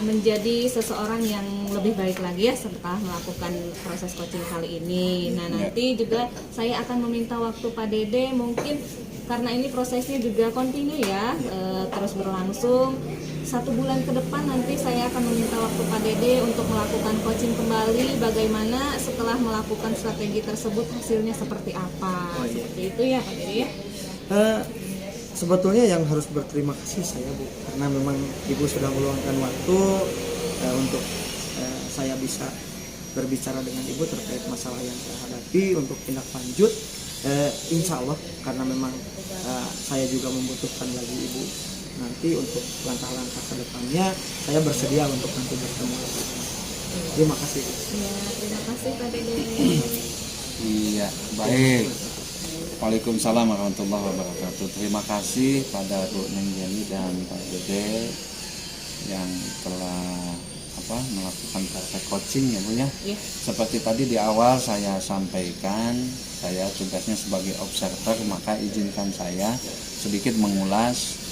menjadi seseorang yang lebih baik lagi ya setelah melakukan proses coaching kali ini. Nah, nanti juga saya akan meminta waktu Pak Dede, mungkin karena ini prosesnya juga kontinu ya, terus berlangsung 1 bulan ke depan. Nanti saya akan meminta waktu Pak Dede untuk melakukan coaching kembali, bagaimana setelah melakukan strategi tersebut hasilnya seperti apa. Seperti itu ya Pak Dede ya. Sebetulnya yang harus berterima kasih saya Bu, karena memang Ibu sudah meluangkan waktu untuk saya bisa berbicara dengan Ibu terkait masalah yang saya hadapi untuk tindak lanjut. Insya Allah karena memang saya juga membutuhkan lagi Ibu nanti untuk langkah-langkah ke depannya, saya bersedia untuk nanti bertemu lagi. Terima kasih Bu. Ya, terima kasih Pak Dede. Iya, baik. Waalaikumsalam warahmatullahi wabarakatuh. Terima kasih pada Bu Neng Yeni dan Pak Dede yang telah melakukan praktek coaching ya Bu ya. Seperti tadi di awal saya sampaikan, saya tugasnya sebagai observer, maka izinkan saya sedikit mengulas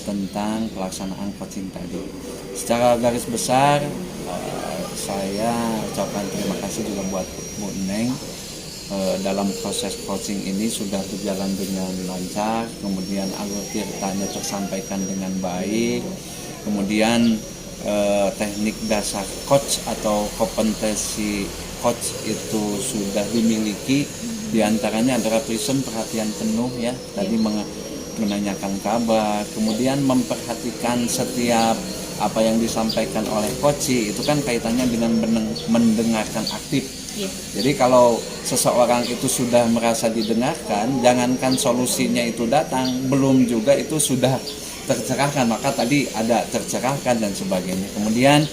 tentang pelaksanaan coaching tadi. Secara garis besar saya ucapkan terima kasih juga buat Bu Neng. Dalam proses coaching ini sudah berjalan dengan lancar, kemudian alur ceritanya tersampaikan dengan baik, kemudian teknik dasar coach atau kompetensi coach itu sudah dimiliki, diantaranya adalah perhatian penuh ya, tadi menanyakan kabar, kemudian memperhatikan setiap apa yang disampaikan oleh coach, itu kan kaitannya dengan mendengarkan aktif. Jadi kalau seseorang itu sudah merasa didengarkan, jangankan solusinya itu datang, belum juga itu sudah tercerahkan, maka tadi ada tercerahkan dan sebagainya. Kemudian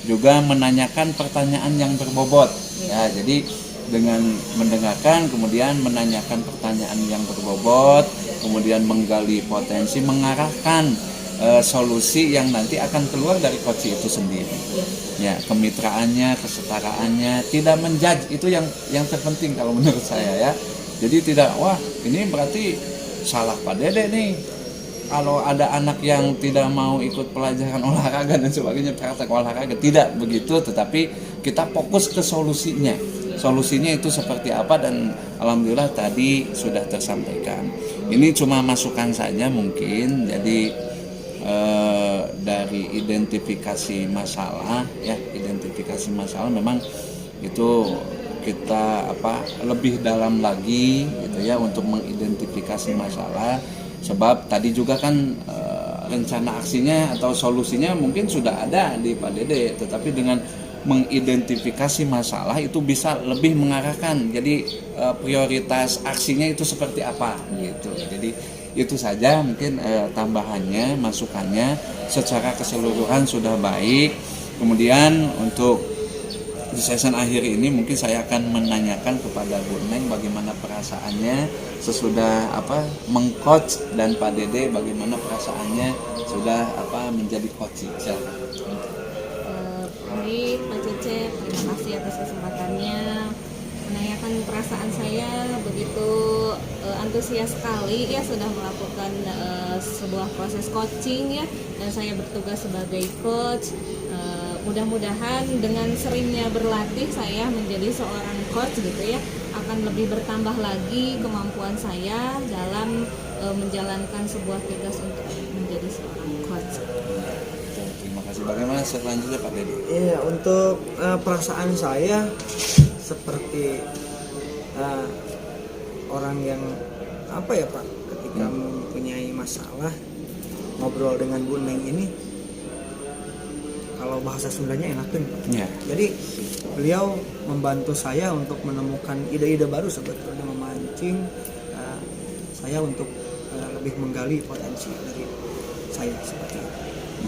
juga menanyakan pertanyaan yang berbobot. Ya, jadi dengan mendengarkan kemudian menanyakan pertanyaan yang berbobot, kemudian menggali potensi, mengarahkan solusi yang nanti akan keluar dari coach itu sendiri. Ya, kemitraannya, kesetaraannya, tidak menjudge, itu yang terpenting kalau menurut saya ya. Jadi tidak, wah ini berarti salah Pak Dede nih. Kalau ada anak yang tidak mau ikut pelajaran olahraga dan sebagainya, praktek olahraga, tidak begitu, tetapi kita fokus ke solusinya. Solusinya itu seperti apa, dan alhamdulillah tadi sudah tersampaikan. Ini cuma masukan saja mungkin, jadi dari identifikasi masalah ya, identifikasi masalah memang itu kita lebih dalam lagi gitu ya untuk mengidentifikasi masalah, sebab tadi juga kan rencana aksinya atau solusinya mungkin sudah ada di Pak Dede, tetapi dengan mengidentifikasi masalah itu bisa lebih mengarahkan, jadi prioritas aksinya itu seperti apa gitu. Jadi itu saja mungkin tambahannya, masukannya secara keseluruhan sudah baik. Kemudian untuk di session akhir ini mungkin saya akan menanyakan kepada Bu Neng bagaimana perasaannya sesudah mengcoach, dan Pak Dede bagaimana perasaannya sudah menjadi coach. Baik Pak Cecep, terima kasih atas kesempatannya menanyakan perasaan saya. Begitu antusias sekali ya sudah melakukan sebuah proses coaching ya, dan saya bertugas sebagai coach. Mudah-mudahan dengan seringnya berlatih saya menjadi seorang coach gitu ya, akan lebih bertambah lagi kemampuan saya dalam menjalankan sebuah tugas untuk menjadi seorang coach. Terima kasih. Bagaimana selanjutnya Pak Dede? Iya, untuk perasaan saya seperti orang yang Pak, ketika mempunyai masalah ngobrol dengan Bu Neng ini, kalau bahasa Sundanya enakin Pak. Ya. Jadi beliau membantu saya untuk menemukan ide-ide baru, sebetulnya memancing saya untuk lebih menggali potensi dari saya seperti itu.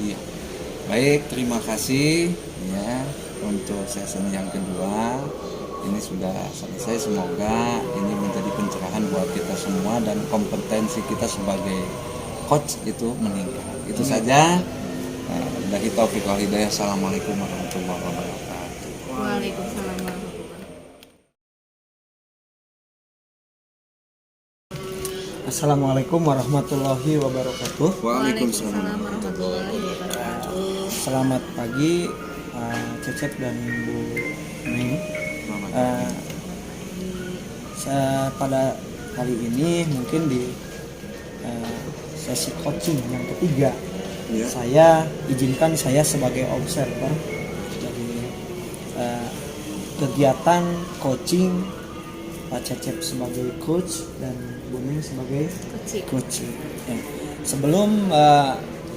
Iya. Baik, terima kasih ya untuk session yang kedua. Ini sudah selesai, semoga ini menjadi pencerahan buat kita semua dan kompetensi kita sebagai coach itu meningkat. Itu saja. Dari Taufik wal Hidayah. Assalamualaikum warahmatullahi wabarakatuh. Waalaikumsalam warahmatullahi wabarakatuh. Assalamualaikum warahmatullahi wabarakatuh. Waalaikumsalam warahmatullahi wabarakatuh. Selamat pagi Cecep dan Bu Neng. Pada kali ini mungkin di sesi coaching yang ketiga, saya izinkan saya sebagai observer dari kegiatan coaching, Pak Cecep sebagai coach dan Bu Neng sebagai coach. Ya. Sebelum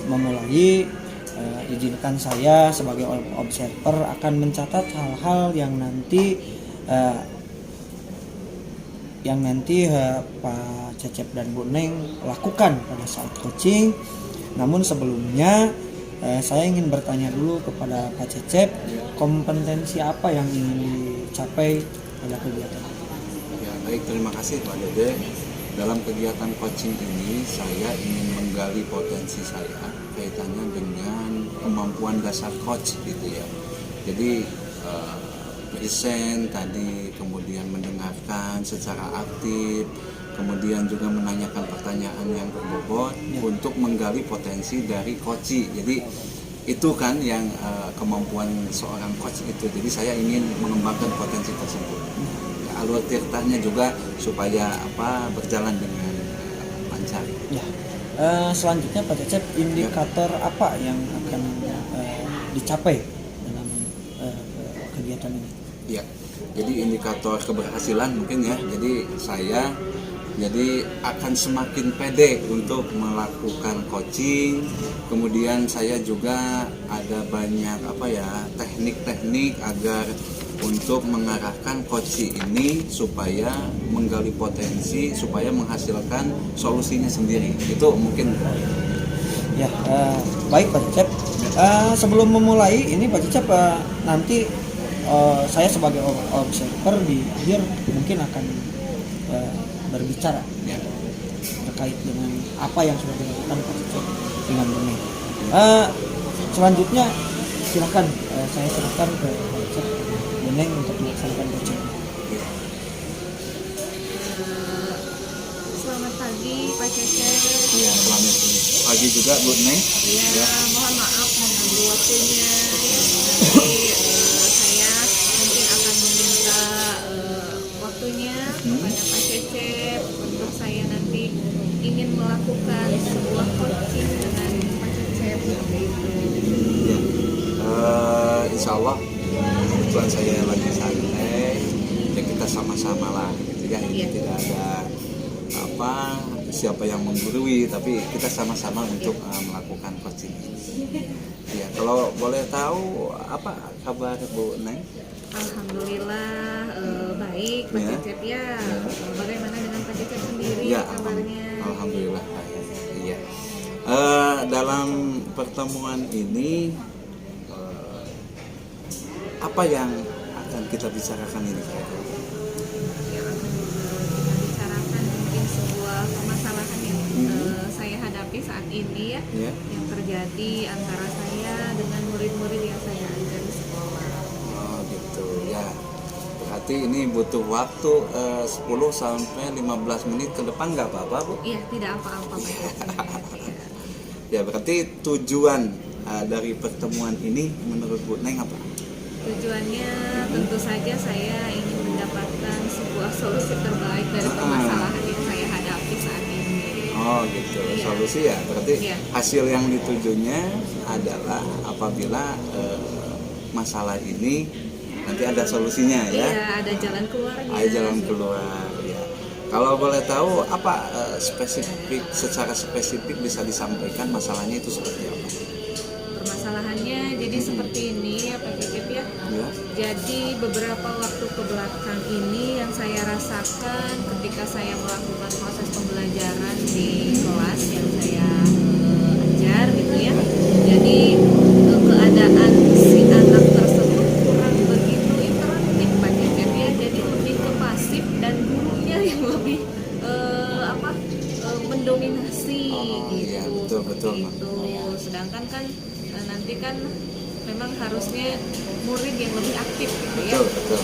memulai, izinkan saya sebagai observer akan mencatat hal-hal yang nanti Pak Cecep dan Bu Neng lakukan pada saat coaching. Namun sebelumnya saya ingin bertanya dulu kepada Pak Cecep, kompetensi apa yang ingin dicapai pada kegiatan ini? Ya, baik, terima kasih Pak Dede. Dalam kegiatan coaching ini saya ingin menggali potensi saya kaitannya dengan kemampuan dasar coach gitu ya. Jadi present tadi, kemudian mendengarkan secara aktif, kemudian juga menanyakan pertanyaan yang berbobot untuk menggali potensi dari coach. Jadi itu kan yang kemampuan seorang coach itu. Jadi saya ingin mengembangkan potensi tersebut. Alur tirtanya juga supaya berjalan dengan lancar. Ya. Selanjutnya Pak Cecep, indikator apa yang akan dicapai dalam kegiatan ini? Ya, jadi indikator keberhasilan mungkin ya. Jadi saya akan semakin pede untuk melakukan coaching. Kemudian saya juga ada banyak teknik-teknik agar untuk mengarahkan coaching ini supaya menggali potensi, supaya menghasilkan solusinya sendiri. Itu mungkin. Ya, baik Pak Cecep. Sebelum memulai ini Pak Cecep, nanti saya sebagai observer di akhir mungkin akan berbicara ya, terkait dengan apa yang sudah dilakukan Pak Cecep dengan Boneng. Selanjutnya silakan, saya serahkan ke Pak Cecep Boneng untuk melaksanakan coaching. Selamat pagi Pak Cecep. Ya, selamat pagi juga Bu Neng. Ya, mohon maaf mengganggu waktunya. Nanti saya mungkin akan meminta waktunya kepada Pak Cecep untuk saya nanti ingin melakukan sebuah coaching dengan Pak Cecep seperti itu. Insya Allah kebetulan saya lagi santai, ya kita sama-sama lah gitu ya. Ini Iya. tidak ada apa siapa yang menggurui, tapi kita sama-sama untuk melakukan coaching ini. Ya, kalau boleh tahu apa kabar Bu Neng? Alhamdulillah baik Pak Ya. Cecep ya. Bagaimana dengan Pak Cecep sendiri Ya, kabarnya? alhamdulillah baik. Iya. Dalam pertemuan ini apa yang akan kita bicarakan ini? Yang akan kita bicarakan mungkin sebuah permasalahan yang saya hadapi saat ini ya, Ya. yang terjadi antara saya dengan murid-murid yang saya ajar di sekolah. Oh gitu ya. Berarti ini butuh waktu 10 sampai 15 menit ke depan nggak apa-apa Bu? Iya, tidak apa-apa Pak Cecep. Iya. Ya berarti tujuan dari pertemuan ini menurut Bu Neng apa? Tujuannya tentu saja saya ingin mendapatkan sebuah solusi terbaik dari permasalahan yang saya hadapi saat ini. Oh gitu, Iya. solusi ya. Berarti Iya. hasil yang ditujunya adalah apabila masalah ini nanti ada solusinya ya. Iya, ada jalan keluarnya. Ada jalan keluar ya. Kalau boleh tahu apa secara spesifik bisa disampaikan masalahnya itu seperti apa? Permasalahannya jadi seperti ini ya Pak Cecep ya. Ya. Jadi beberapa waktu ke belakang ini yang saya rasakan ketika saya melakukan proses pembelajaran di kelas yang saya ajar gitu ya. Jadi keadaan si anak tersebut kurang begitu interaktif Pak Cecep ya. Jadi lebih ke pasif dan gurunya yang lebih mendominasi Oh, gitu. iya, betul, betul, Seperti Mak. itu. Sedangkan kan nanti kan memang harusnya murid yang lebih aktif gitu ya. Betul.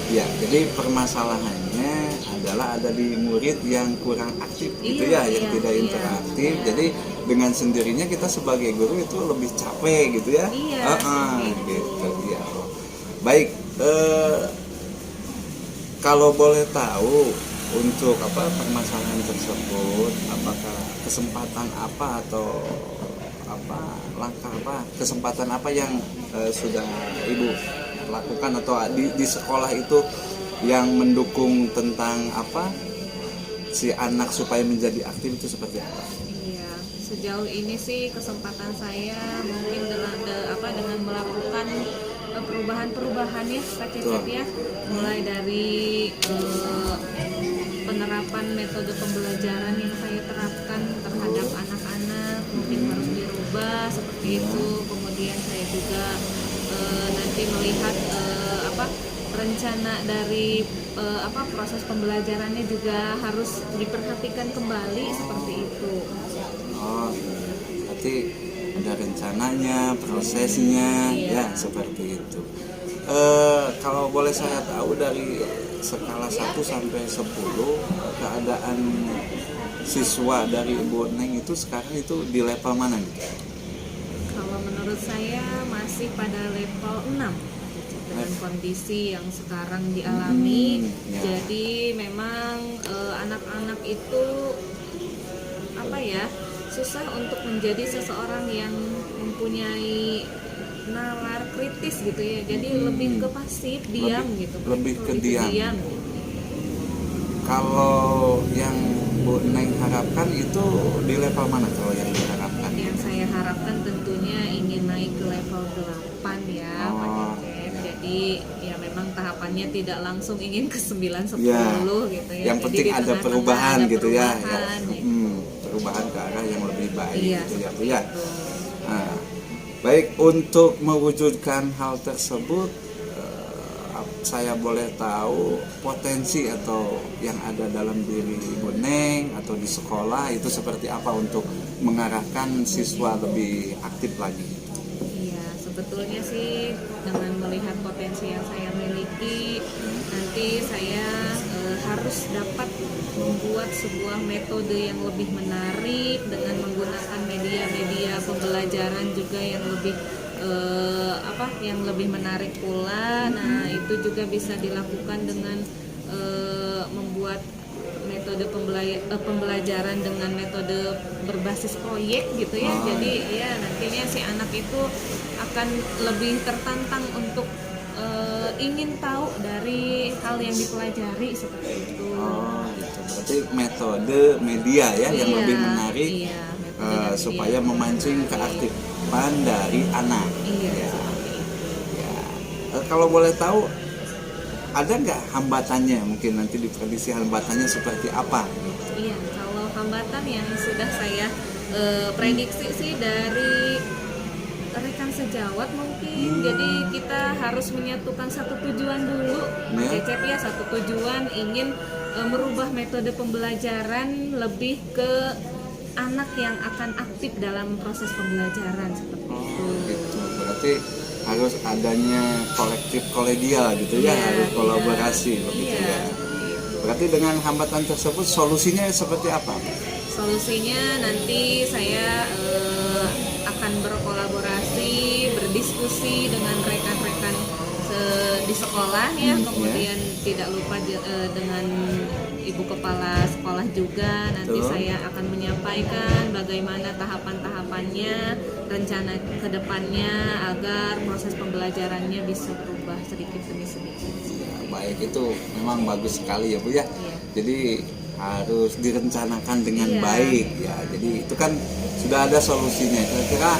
Ya, jadi permasalahannya adalah ada di murid yang kurang aktif gitu Iya, ya, yang iya, tidak iya, interaktif. iya. Jadi dengan sendirinya kita sebagai guru itu lebih capek gitu ya. Iya, seperti itu. Gitu ya. Baik, kalau boleh tahu untuk apa permasalahan tersebut, apakah kesempatan apa atau apa langkah apa kesempatan apa yang sudah Ibu lakukan atau di sekolah itu yang mendukung tentang apa si anak supaya menjadi aktif itu seperti apa? Iya, sejauh ini sih kesempatan saya mungkin dengan melakukan perubahan-perubahan ya Pak Cecep ya, mulai dari penerapan metode pembelajaran yang saya terapkan terhadap anak-anak mungkin harus dirubah seperti itu. Kemudian saya juga nanti melihat rencana dari proses pembelajarannya juga harus diperhatikan kembali seperti itu. Oh, berarti ada rencananya, prosesnya, ya seperti itu. Kalau boleh saya tahu dari skala 1 sampai 10 keadaan siswa dari Ibu Neng itu sekarang itu di level mana gitu? Kalau menurut saya masih pada level 6 dengan kondisi yang sekarang dialami. Ya. Jadi memang anak-anak itu susah untuk menjadi seseorang yang mempunyai nalar kritis gitu ya. Jadi lebih ke pasif, diam gitu. Lebih ke diam. Gitu. Kalau yang Bu Neng harapkan itu di level mana kalau yang diharapkan? Yang saya harapkan tentunya ingin naik ke level 8 ya Pak Cecep. Jadi ya memang tahapannya tidak langsung ingin ke 9-10 gitu ya. Yang Jadi penting di ada tengah-tengah perubahan ada gitu ya. perubahan, gitu. Perubahan ke arah yang lebih baik Iya, gitu ya Bu seperti ya. itu. Nah, baik, untuk mewujudkan hal tersebut, saya boleh tahu potensi atau yang ada dalam diri Ibu Neng atau di sekolah itu seperti apa untuk mengarahkan siswa lebih aktif lagi? Iya, sebetulnya sih dengan melihat potensi yang saya miliki, nanti saya harus dapat membuat sebuah metode yang lebih menarik dengan menggunakan media-media pembelajaran juga yang lebih yang lebih menarik pula. Nah, itu juga bisa dilakukan dengan membuat metode pembelajaran dengan metode berbasis proyek gitu ya. Jadi ya nantinya si anak itu akan lebih tertantang untuk ingin tahu dari hal yang dipelajari seperti itu. Oh, gitu. Berarti metode media ya yang Iya, lebih menarik, iya, metode dan supaya media memancing menarik. keaktifan dari anak. Iya, Ya. seperti itu. Ya. Kalau boleh tahu, ada nggak hambatannya? Mungkin nanti diprediksi hambatannya seperti apa? Iya, kalau hambatan yang sudah saya prediksi sih dari rekan sejawat mungkin. Jadi kita harus menyatukan satu tujuan dulu, Pak Ya. Cecep ya, satu tujuan ingin merubah metode pembelajaran lebih ke anak yang akan aktif dalam proses pembelajaran seperti itu. Gitu. Berarti harus adanya kolektif kolegial gitu ya, Iya, harus kolaborasi iya. begitu Iya, ya. seperti itu. Berarti dengan hambatan tersebut solusinya seperti apa? Solusinya nanti saya akan berkolaborasi, berdiskusi dengan rekan-rekan di sekolah ya, kemudian tidak lupa dengan ibu kepala sekolah juga. Nanti Betul. saya akan menyampaikan bagaimana tahapan-tahapannya, rencana kedepannya agar proses pembelajarannya bisa berubah sedikit demi sedikit. Ya, baik, itu memang bagus sekali ya Bu ya. Iya. Jadi harus direncanakan dengan Iya. baik ya. Jadi itu kan sudah ada solusinya. Kira-kira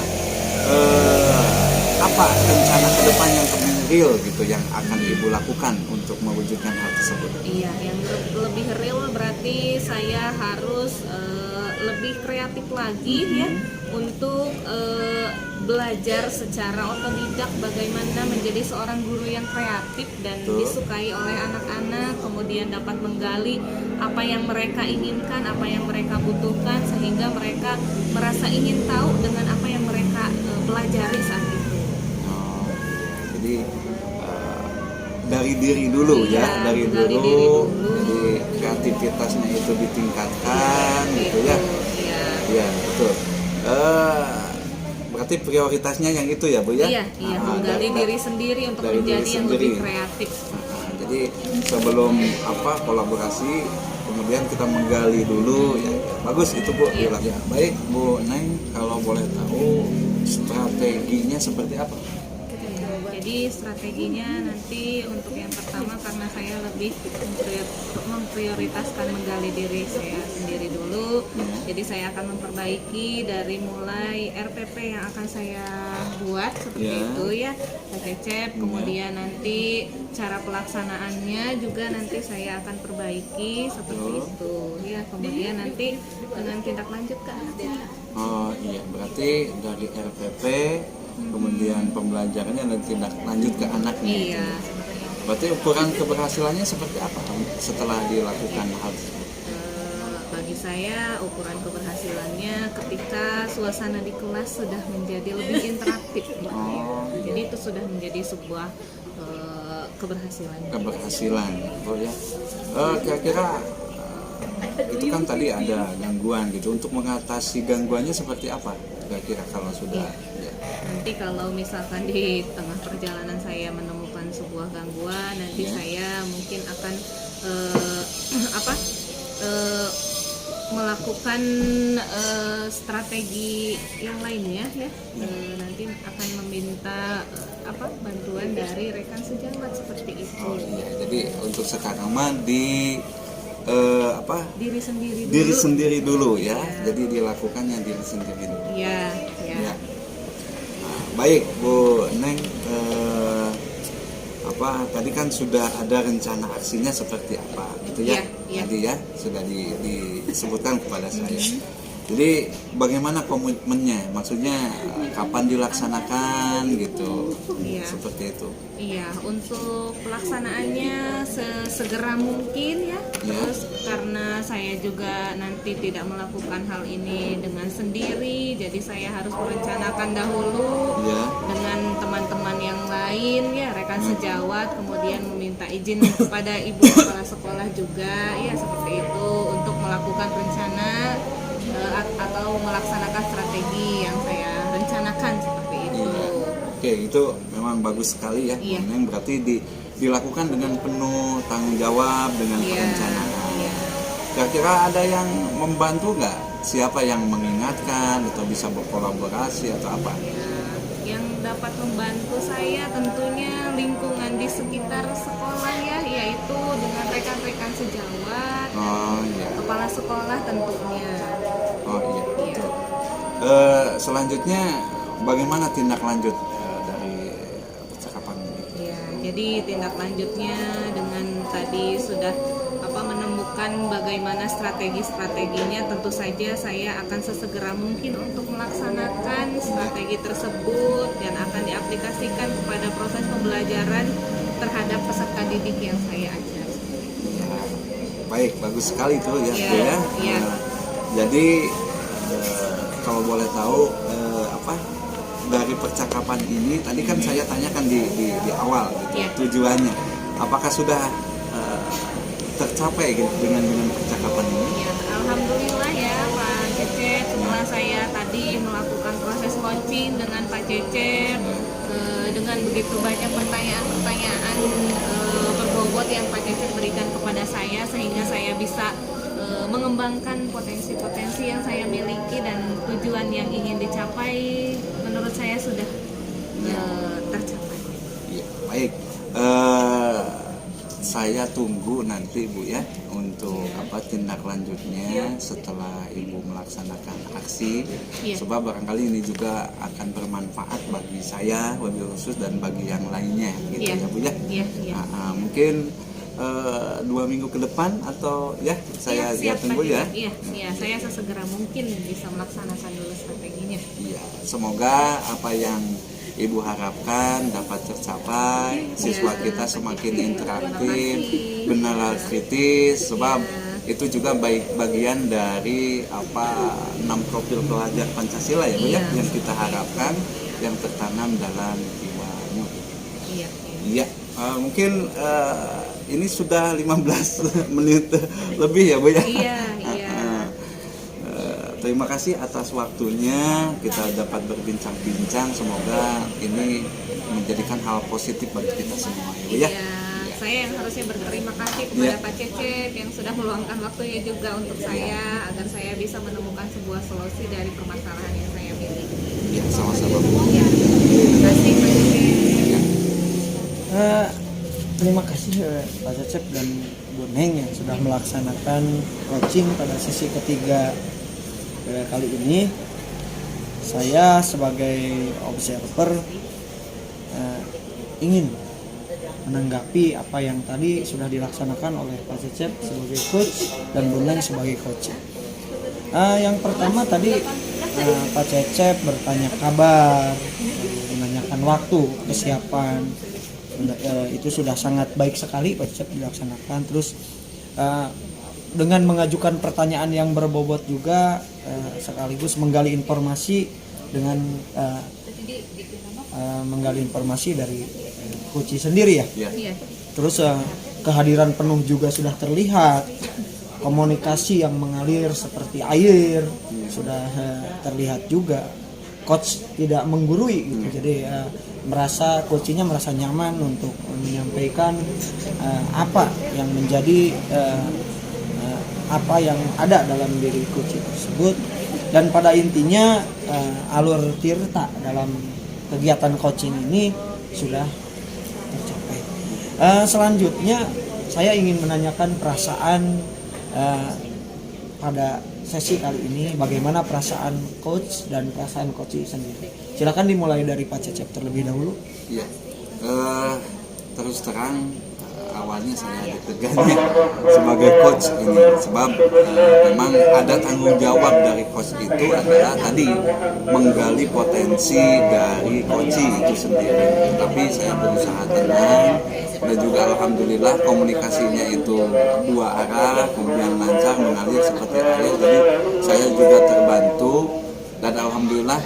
apa rencana ke depan yang paling real gitu yang akan Ibu lakukan untuk mewujudkan hal tersebut? Iya, yang lebih real berarti saya harus lebih kreatif lagi ya untuk belajar secara otodidak bagaimana menjadi seorang guru yang kreatif dan Betul. disukai oleh anak-anak, kemudian dapat menggali apa yang mereka inginkan, apa yang mereka butuhkan sehingga mereka merasa ingin tahu dengan apa yang mereka pelajari saat itu. Oh, jadi dari diri dulu Iya, ya, dari dari dulu. diri dulu. Jadi kreativitasnya itu ditingkatkan gitu ya. Iya. Iya, betul. Berarti prioritasnya yang itu ya Bu ya? Iya, menggali diri sendiri untuk dari diri menjadi yang sendiri. lebih kreatif. Jadi sebelum kolaborasi, kemudian kita menggali dulu ya. Bagus itu Bu. Iya. Ya. Baik Bu Neng, kalau boleh tahu strateginya seperti apa? Jadi strateginya nanti untuk yang pertama karena saya lebih memprioritaskan menggali diri saya sendiri dulu. Jadi saya akan memperbaiki dari mulai RPP yang akan saya buat seperti itu ya, Pak Cecep. Kemudian nanti cara pelaksanaannya juga nanti saya akan perbaiki seperti itu ya. Kemudian nanti dengan tindak lanjut ke anak. Oh iya, berarti dari RPP kemudian pembelajarannya dan tindak lanjut ke anaknya. Iya. Berarti ukuran keberhasilannya seperti apa setelah dilakukan hal tersebut? Bagi saya ukuran keberhasilannya ketika suasana di kelas sudah menjadi lebih interaktif. Oh, Jadi itu sudah menjadi sebuah keberhasilan. keberhasilan gitu ya. Kira-kira itu kan tadi ada gangguan gitu. Untuk mengatasi gangguannya seperti apa? Kira-kira kalau sudah ya. Nanti kalau misalkan di tengah perjalanan saya menemukan sebuah gangguan, nanti saya mungkin akan melakukan strategi yang lainnya ya. Nanti akan meminta bantuan dari rekan sejawat seperti itu. Oh iya, jadi untuk sekarang mah Diri sendiri dulu. diri sendiri dulu ya. Jadi dilakukannya diri sendiri dulu. Iya, ya. Ya. Nah, baik Bu Neng, tadi kan sudah ada rencana aksinya seperti apa gitu ya? Iya, iya. Tadi ya sudah disebutkan kepada saya. Jadi bagaimana komitmennya? Maksudnya kapan dilaksanakan gitu? Iya. Seperti itu. Iya, untuk pelaksanaannya sesegera mungkin ya. Terus karena saya juga nanti tidak melakukan hal ini dengan sendiri, jadi saya harus merencanakan dahulu Ya. dengan teman-teman yang lain ya, rekan sejawat, kemudian meminta izin kepada ibu kepala sekolah juga ya, seperti itu, untuk melakukan rencana atau melaksanakan strategi yang saya rencanakan seperti itu. Iya. Oke, itu memang bagus sekali ya. Iya. Yang berarti dilakukan dengan penuh tanggung jawab, dengan Iya, perencanaan. iya. Kira-kira ada yang membantu nggak? Siapa yang mengingatkan atau bisa berkolaborasi atau apa? Ya, yang dapat membantu saya tentunya lingkungan di sekitar sekolah ya, yaitu dengan rekan-rekan sejawat, Oh iya. kepala sekolah tentunya. Oh iya. Iya. Selanjutnya bagaimana tindak lanjut dari percakapan ini? Ya, jadi tindak lanjutnya dengan tadi sudah menemukan bagaimana strategi-strateginya, tentu saja saya akan sesegera mungkin untuk melaksanakan strategi tersebut dan akan diaplikasikan kepada proses pembelajaran terhadap peserta didik yang saya ajar. Ya, baik, bagus sekali tuh ya, Iya, Bu ya. iya. Jadi kalau boleh tahu dari percakapan ini tadi kan saya tanyakan di awal gitu, Iya. tujuannya. Apakah sudah tercapai gitu dengan percakapan ini? Ya, alhamdulillah ya Pak Cecep, setelah saya tadi melakukan proses coaching dengan Pak Cecep, dengan begitu banyak pertanyaan-pertanyaan berbobot yang Pak Cecep berikan kepada saya, sehingga saya bisa mengembangkan potensi-potensi yang saya miliki dan tujuan yang ingin dicapai, menurut saya sudah tercapai. Ya, baik. Saya tunggu nanti Bu ya untuk tindak lanjutnya setelah Ibu melaksanakan aksi. Iya. Sebab barangkali ini juga akan bermanfaat bagi saya wabil khusus dan bagi yang lainnya gitu Iya. ya Bu ya. Iya, iya. Mungkin 2 minggu ke depan atau ya saya Siap, tunggu Pak ya. Cecep. Iya, saya sesegera mungkin bisa melaksanakan dulu strateginya. Iya, semoga apa yang Ibu harapkan dapat tercapai, siswa kita semakin interaktif, benar kritis, sebab itu juga bagian dari 6 profil pelajar Pancasila ya Bu ya, yang kita harapkan yang tertanam dalam jiwanya. Iya. Iya, mungkin ini sudah 15 menit lebih ya Bu ya. Iya. Terima kasih atas waktunya, kita dapat berbincang-bincang, semoga ini menjadikan hal positif bagi kita semua ya Bu ya. Iya, saya yang harusnya berterima kasih kepada Pak Cecep yang sudah meluangkan waktunya juga untuk saya agar saya bisa menemukan sebuah solusi dari permasalahan yang saya miliki. Ya, sama-sama Bu. Ya, terima kasih Pak Cecep. Ya. Terima kasih Pak Cecep dan Bu Neng yang sudah melaksanakan coaching pada sesi ketiga kali ini. Saya sebagai observer ingin menanggapi apa yang tadi sudah dilaksanakan oleh Pak Cecep sebagai coach dan Bu Neng sebagai coach. Yang pertama tadi Pak Cecep bertanya kabar, menanyakan waktu, kesiapan. Itu sudah sangat baik sekali Pak Cecep dilaksanakan. Terus dengan mengajukan pertanyaan yang berbobot juga, sekaligus menggali informasi dengan menggali informasi dari coach sendiri ya. Iya. Terus kehadiran penuh juga sudah terlihat, komunikasi yang mengalir seperti air sudah terlihat juga. Coach tidak menggurui gitu. Jadi coachnya merasa nyaman untuk menyampaikan apa yang menjadi apa yang ada dalam diri coach tersebut, dan pada intinya alur tirta dalam kegiatan coaching ini sudah tercapai. Selanjutnya saya ingin menanyakan perasaan pada sesi kali ini, bagaimana perasaan coach dan perasaan coach sendiri. Silakan dimulai dari Pak Cecep terlebih dahulu. Ya, terus terang awalnya saya deg-degan ya sebagai coach ini, sebab memang ada tanggung jawab dari coach itu adalah tadi menggali potensi dari coaching itu sendiri. Tapi saya berusaha tenang dan juga alhamdulillah komunikasinya itu dua arah, kemudian lancar mengalir seperti air. Jadi saya juga terbantu dan alhamdulillah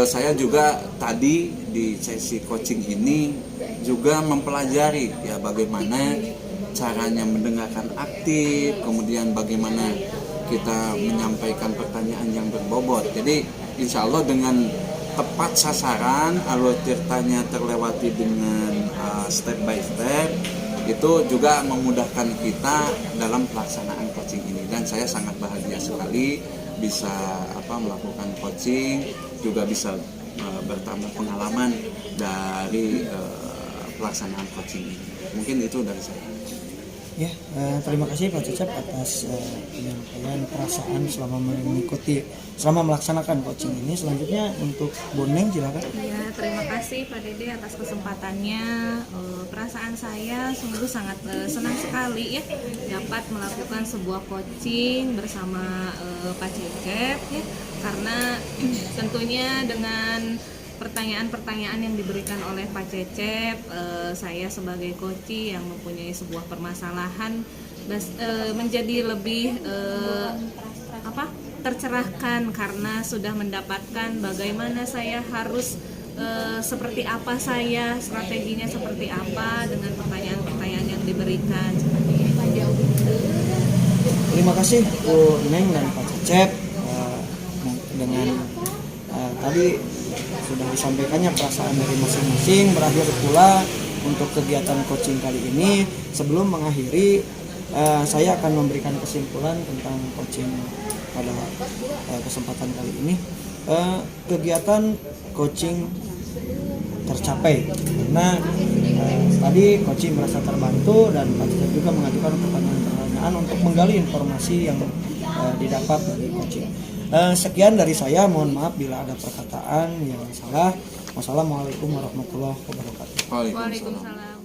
saya juga tadi di sesi coaching ini juga mempelajari ya bagaimana caranya mendengarkan aktif, kemudian bagaimana kita menyampaikan pertanyaan yang berbobot. Jadi insya Allah dengan tepat sasaran, alur ceritanya terlewati dengan step by step, itu juga memudahkan kita dalam pelaksanaan coaching ini. Dan saya sangat bahagia sekali bisa melakukan coaching, juga bisa bertambah pengalaman dari pelaksanaan coaching ini. Mungkin itu dari saya. Ya, terima kasih Pak Cecep atas penyampaian perasaan selama melaksanakan coaching ini. Selanjutnya untuk Boneng silakan. Ya, terima kasih Pak Dede atas kesempatannya. Perasaan saya sungguh sangat senang sekali ya dapat melakukan sebuah coaching bersama Pak Cecep ya, karena tentunya dengan pertanyaan-pertanyaan yang diberikan oleh Pak Cecep, saya sebagai coach yang mempunyai sebuah permasalahan menjadi lebih tercerahkan karena sudah mendapatkan bagaimana saya harus seperti apa, saya strateginya seperti apa dengan pertanyaan-pertanyaan yang diberikan. Terima kasih Bu Neng dan Pak Cecep dengan tadi sudah disampaikannya perasaan dari masing-masing. Berakhir pula untuk kegiatan coaching kali ini. Sebelum mengakhiri, saya akan memberikan kesimpulan tentang coaching pada kesempatan kali ini. Kegiatan coaching tercapai karena tadi coaching merasa terbantu dan Pak Cecep juga mengajukan pertanyaan-pertanyaan untuk menggali informasi yang didapat dari coaching. Sekian dari saya, mohon maaf bila ada perkataan yang salah. Wassalamualaikum warahmatullahi wabarakatuh. Waalaikumsalam. Waalaikumsalam.